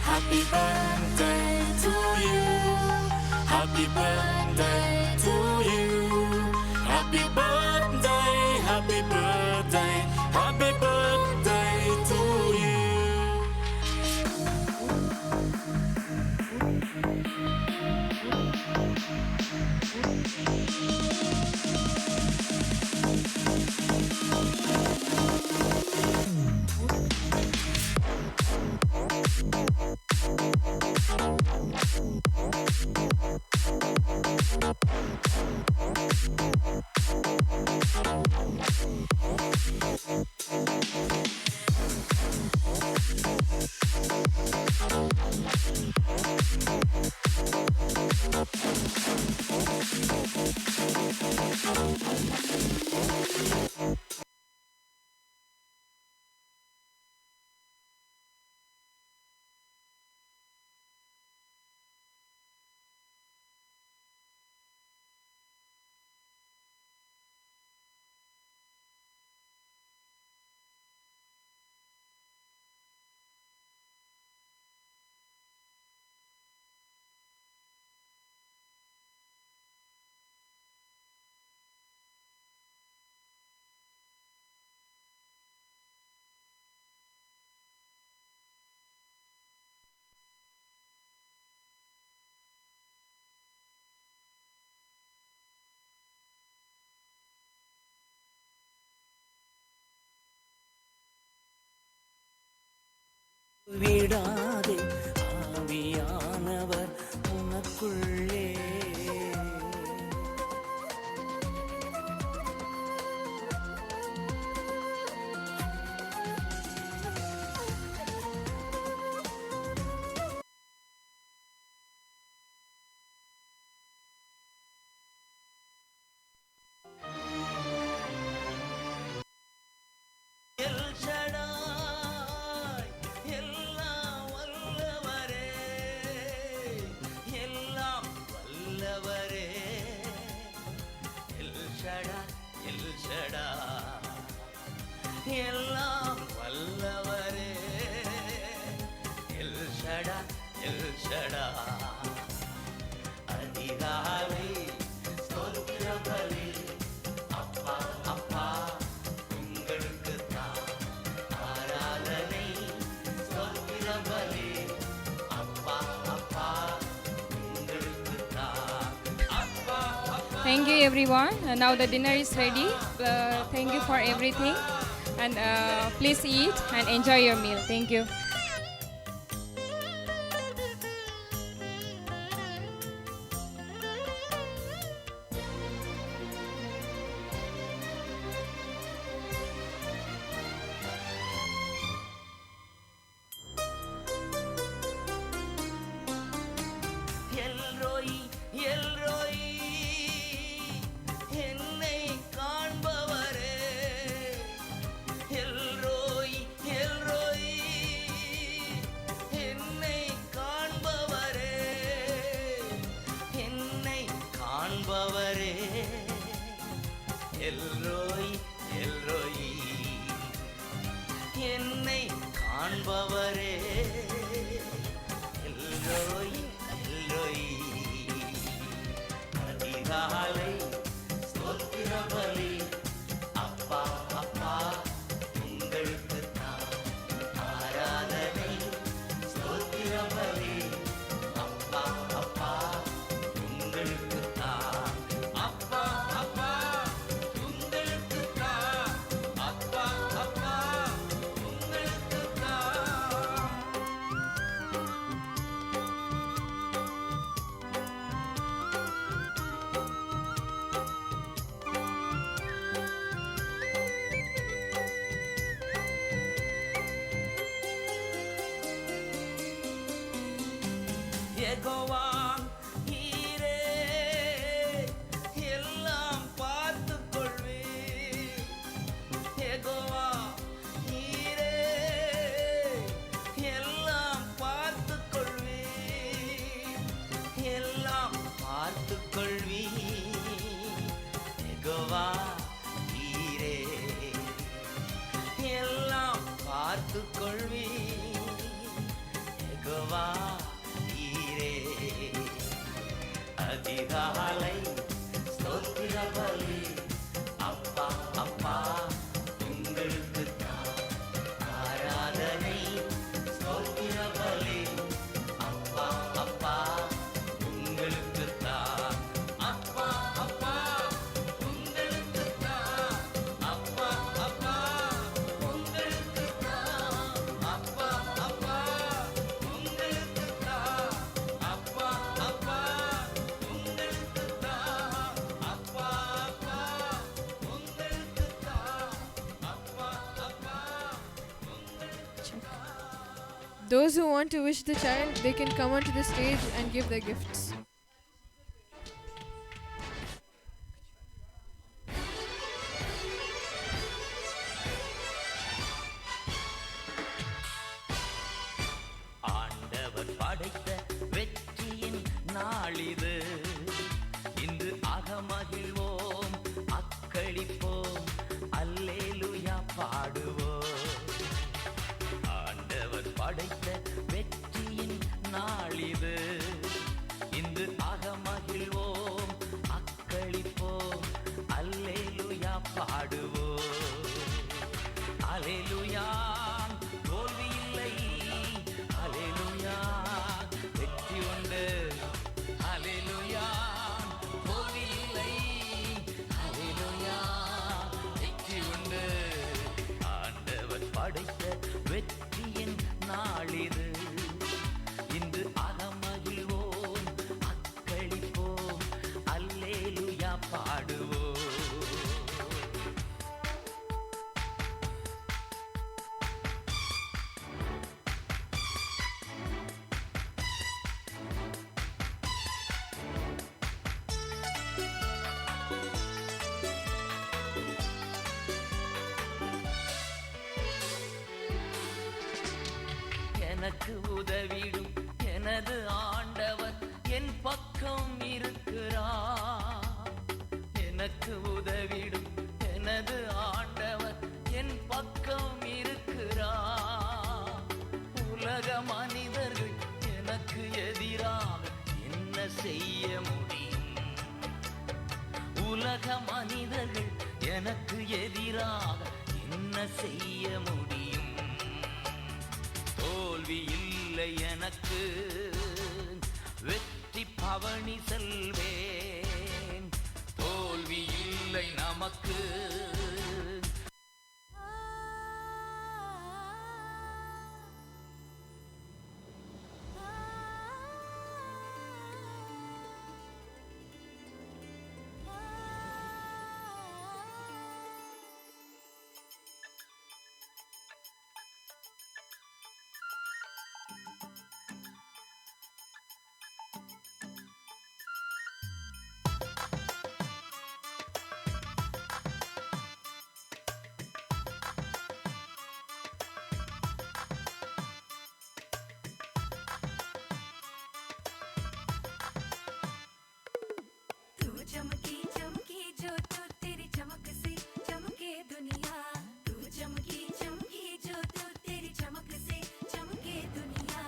Happy birthday to you. Happy birthday to you. Happy birthday, happy birthday, happy birthday to you. விடாதே ஆவியானவர் உனக்குள்ளே L Shaddai எல்லாம் வல்லவரே எல்லாம் வல்லவரே L Shaddai L Shaddai எல்லாம் வல்லவரே L Shaddai L Shaddai அதிகாலை ஸ்தோத்திர பலி அப்பா அப்பா உங்களுக்கு தான் ஆராதனை ஸ்தோத்திர பலி அப்பா அப்பா உங்களுக்கு தான் அப்பா அப்பா. Thank you, everyone. Now the dinner is ready. Thank you for everything. And please eat and enjoy your meal. Thank you. El Roi El Roi என்னை காண்பவரே எல்ரோய் எல்ரோய் என்னை காண்பவரே என்னை காண்பவரே எல்ரோய் எல்ரோய் என்னை காண்பவரே எல்ரோய் எல்ரோய் அதிகாலை ஸ்தோத்திர பலி அப்பா அப்பா உங்களுக்கு தான் ஆராதனை ஸ்தோத்திர பலி அப்பா அப்பா உங்களுக்கு யெகோவா நீரே எல்லாம் பார்த்துக் கொள்வீர். யெகோவா நீரே எல்லாம் பார்த்துக் கொள்வீர். எல்லாம் பார்த்துக் கொள்வீர். யெகோவா நீரே எல்லாம் பார்த்துக் கொள்வீர். யெகோவா நீரே அதிகாலை ஸ்தோத்திர பலி அப்பா அப்பா உங்களுக்கு தான் ஆராதனை. ஸ்தோத்திர பலி அப்பா அப்பா உங்களுக்கு தான். அப்பா அப்பா உங்களுக்கு தான். அப்பா அப்பா உங்களுக்கு தான். அப்பா அப்பா உங்களுக்கு தான். அப்பா அப்பா உங்களுக்கு தான். அப்பா அப்பா உங்களுக்கு தான். அப்பா அப்பா உங்களுக்கு தான். Those who want to wish the child, they can come onto the stage and give their gifts. ஆண்டவர் படைத்த வெற்றியின் நாளிது. இன்று அகமகிழ்வோம் அக்களிப்போம் அல்லேலூயா பாடுவோம். ஆண்டவர் படைத்த வெற்றியின் நாளிது. இன்று அகமகிழ்வோம் அக்களிப்போம் அல்லேலூயா பாடுவோம். அல்லேலூயா தோல்வி இல்லை. அல்லேலூயா வெற்றி உண்டு. அல்லேலூயா தோல்வி இல்லை. அல்லேலூயா வெற்றி உண்டு. ஆண்டவர் படைத்த வெற்றியின் நாளிது. இன்று அகமகிழ்வோம் அக்களிப்போம் அல்லேலூயா பாடுவோம். எனக்கு உதவிடும் எனது ஆண்டவர் என் பக்கம் இருக்கிறார். எனக்கு உதவிடும் எனது ஆண்டவர் என் பக்கம் இருக்கிறார். உலக மனிதர்கள் எனக்கு எதிராக என்ன செய்ய முடியும்? உலக மனிதர்கள் எனக்கு எதிராக என்ன செய்ய முடியும்? தோல்வி இல்லை எனக்கு, வெற்றி பவனி செல்வேன். தோல்வி இல்லை நமக்கு. चमकी चमकी जो तो तेरी चमक से चमके दुनिया. तू चमकी चमकी जो तो तेरी चमक से चमके दुनिया.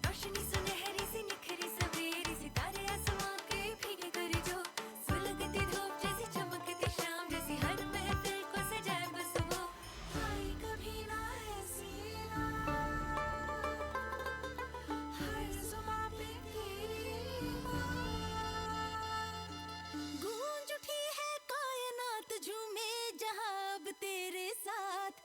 रोशनी सुनहरी सी निखरी सवेरी सितारे आसमां के भीगे कर जो. सुलगती धूप जैसी चमकती शाम जैसी हर महफिल को सजाए बस वो. आई कभी ना ऐसी रात, हर जुबां पे तेरी गूंज उठी है कायनात झूमे जहां अब तेरे साथ.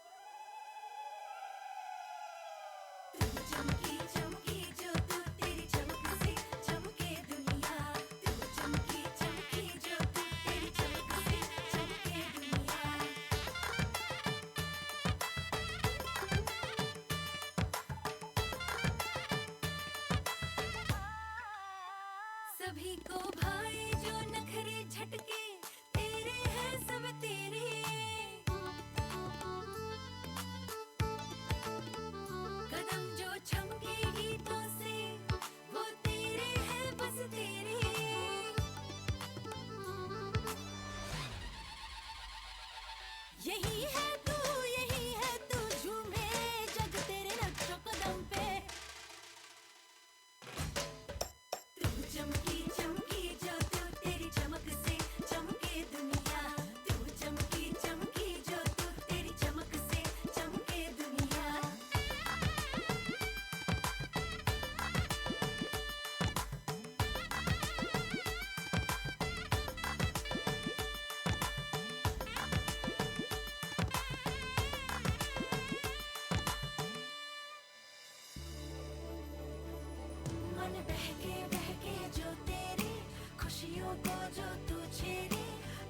मन बहके जो तेरी खुशियों को जो तू छेड़े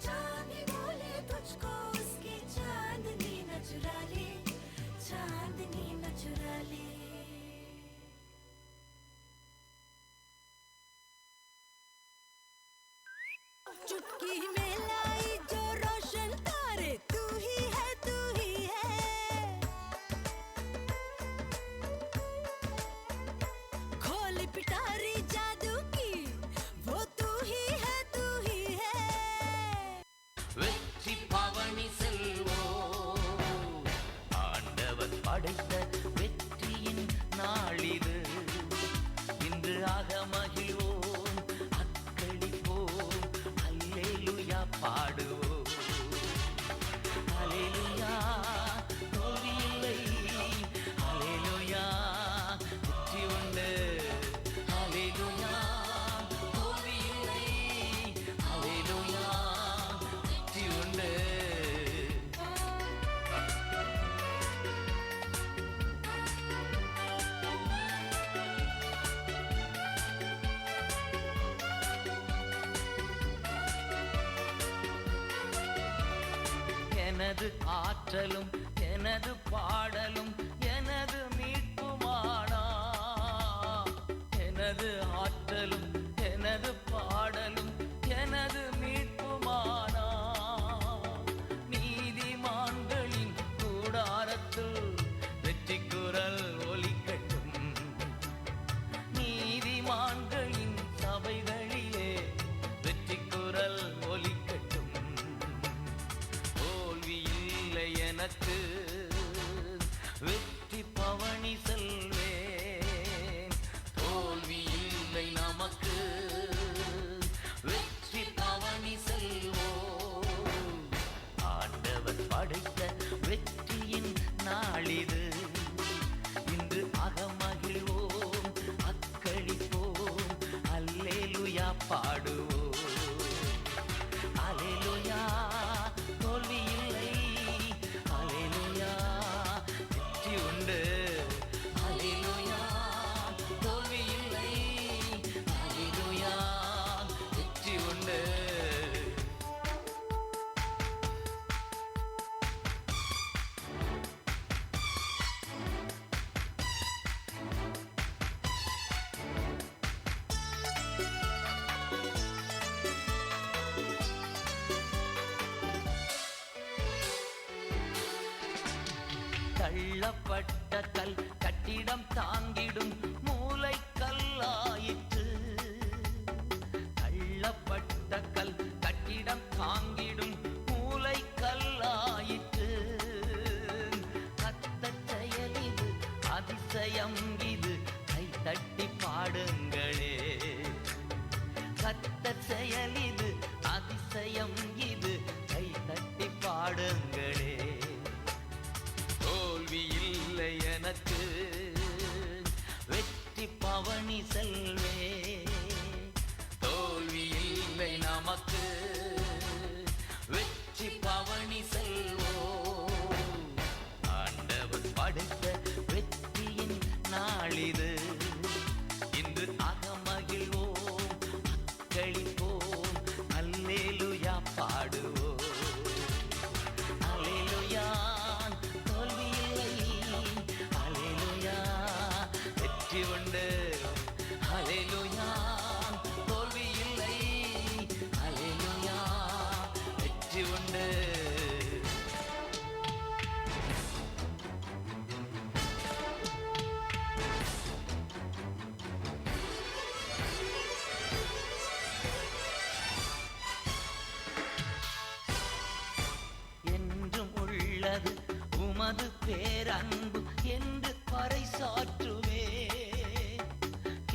चांदनी बोले तुझको उसकी चांदनी न चुरा ले चांदनी न चुरा ले चुटकी में लाई जो रोशन तारे तू ही है तू ही है खोली पिटारी जादू की वो तू ही है तू ही है வெற்றி பவனி செல்வோம் ஆண்டவர் படைத்த வெற்றியின் நாளிது இன்று அகமகிழ்வோம் அக்களிப்போம் அல்லேலூயா பாடுவோம் அல்லேலூயா தோல்வி இல்லை அல்லேலூயா வெற்றி உண்டு அல்லேலூயா தோல்வி இல்லை அல்லேலூயா வெற்றி உண்டு எனது ஆற்றலும் எனது பாடலும் எனது மீட்புமானா எனது ஆற்றலும் எனது பாடலும் எனது மீட்புமானா நீதிமான்களின் கூடாரத்தில் வெற்றி குரல் ஒலிக்கட்டும் நீதிமான்களின் சபைகளிலே வெற்றி குரல் ஒலிக்கட்டும் தோல்வி இல்லை எனக்கு வெற்றி பவனி செல்வேன் தோல்வி இல்லை நமக்கு வெற்றி பவனி செல்வோம் ஆண்டவர் படைத்த வெற்றியின் நாளிது இன்று அகமகிழ்வோம் அக்களிப்போம் அல்லேலூயா பாடுவோம் அல்லேலூயா தோல்வி இல்லை அல்லேலூயா வெற்றி உண்டு அல்லேலூயா தோல்வி இல்லை அல்லேலூயா வெற்றி உண்டு தள்ளப்பட்ட கல் கட்டிடம் தாங்கிடும் மூலை கல்லாயிற்று தள்ளப்பட்ட கல் கட்டிடம் தாங்கிடும் மூலை கல்லாயிற்று கர்த்தர் செயல் இது அதிசயம் இது கை தட்டி பாடுங்களே கர்த்தர் செயல் இது அதிசயம் இது கை தட்டி பாடுங்களே தோல்வி இல்லை எனக்கு வெற்றி பவனி செல்வே தோல்வி இல்லை நமக்கு வெற்றி பவனி செல்வோம் ஆண்டவர் படைத்த வெற்றியின் நாளிது இன்று அகமகிழ்வோம் அக்களிப்போம் அல்லேலூயா பாடுவோம் அல்லேலூயா தோல்வி இல்லை அல்லேலூயா வெற்றி உண்டு அல்லேலூயா தோல்வி இல்லை அல்லேலூயா வெற்றி உண்டு என்றும் உள்ளது உமது பேரன்பு என்று பறைசாற்றுவே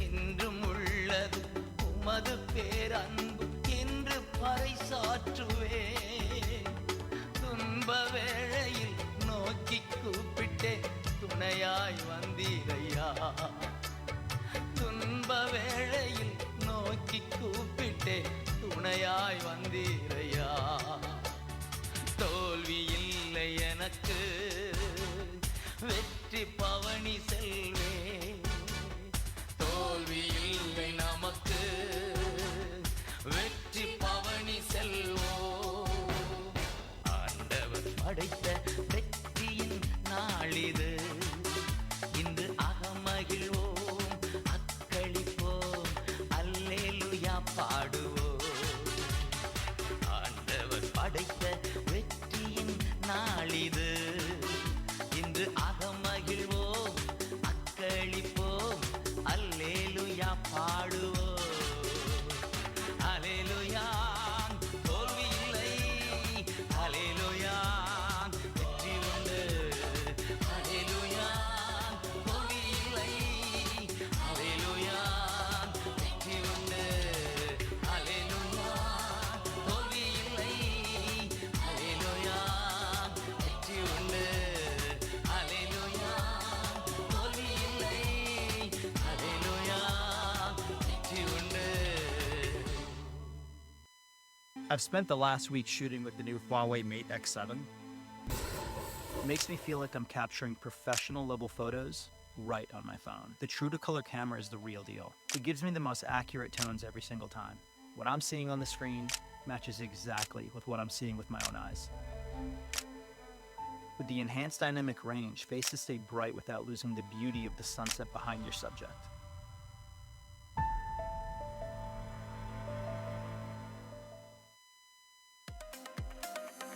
என்றும் உள்ளது உமது பேரன்பு என்று பறைசாற்றுவே துன்ப வேளையில் நோக்கி கூப்பிட்டே துணையாய் வந்தீரையா துன்ப வேளையில் நோக்கி கூப்பிட்டே துணையாய் வந்தீரையா தோல்வி இல்லை எனக்கு வெற்றி பவனி செல்வே தோல்வி இல்லை I've spent the last week shooting with the new Huawei Mate X7. It makes me feel like I'm capturing professional level photos right on my phone. The true to color camera is the real deal. It gives me the most accurate tones every single time. What I'm seeing on the screen matches exactly with what I'm seeing with my own eyes. With the enhanced dynamic range, faces stay bright without losing the beauty of the sunset behind your subject.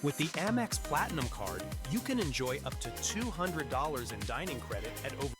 With the Amex Platinum Card, you can enjoy up to $200 in dining credit at over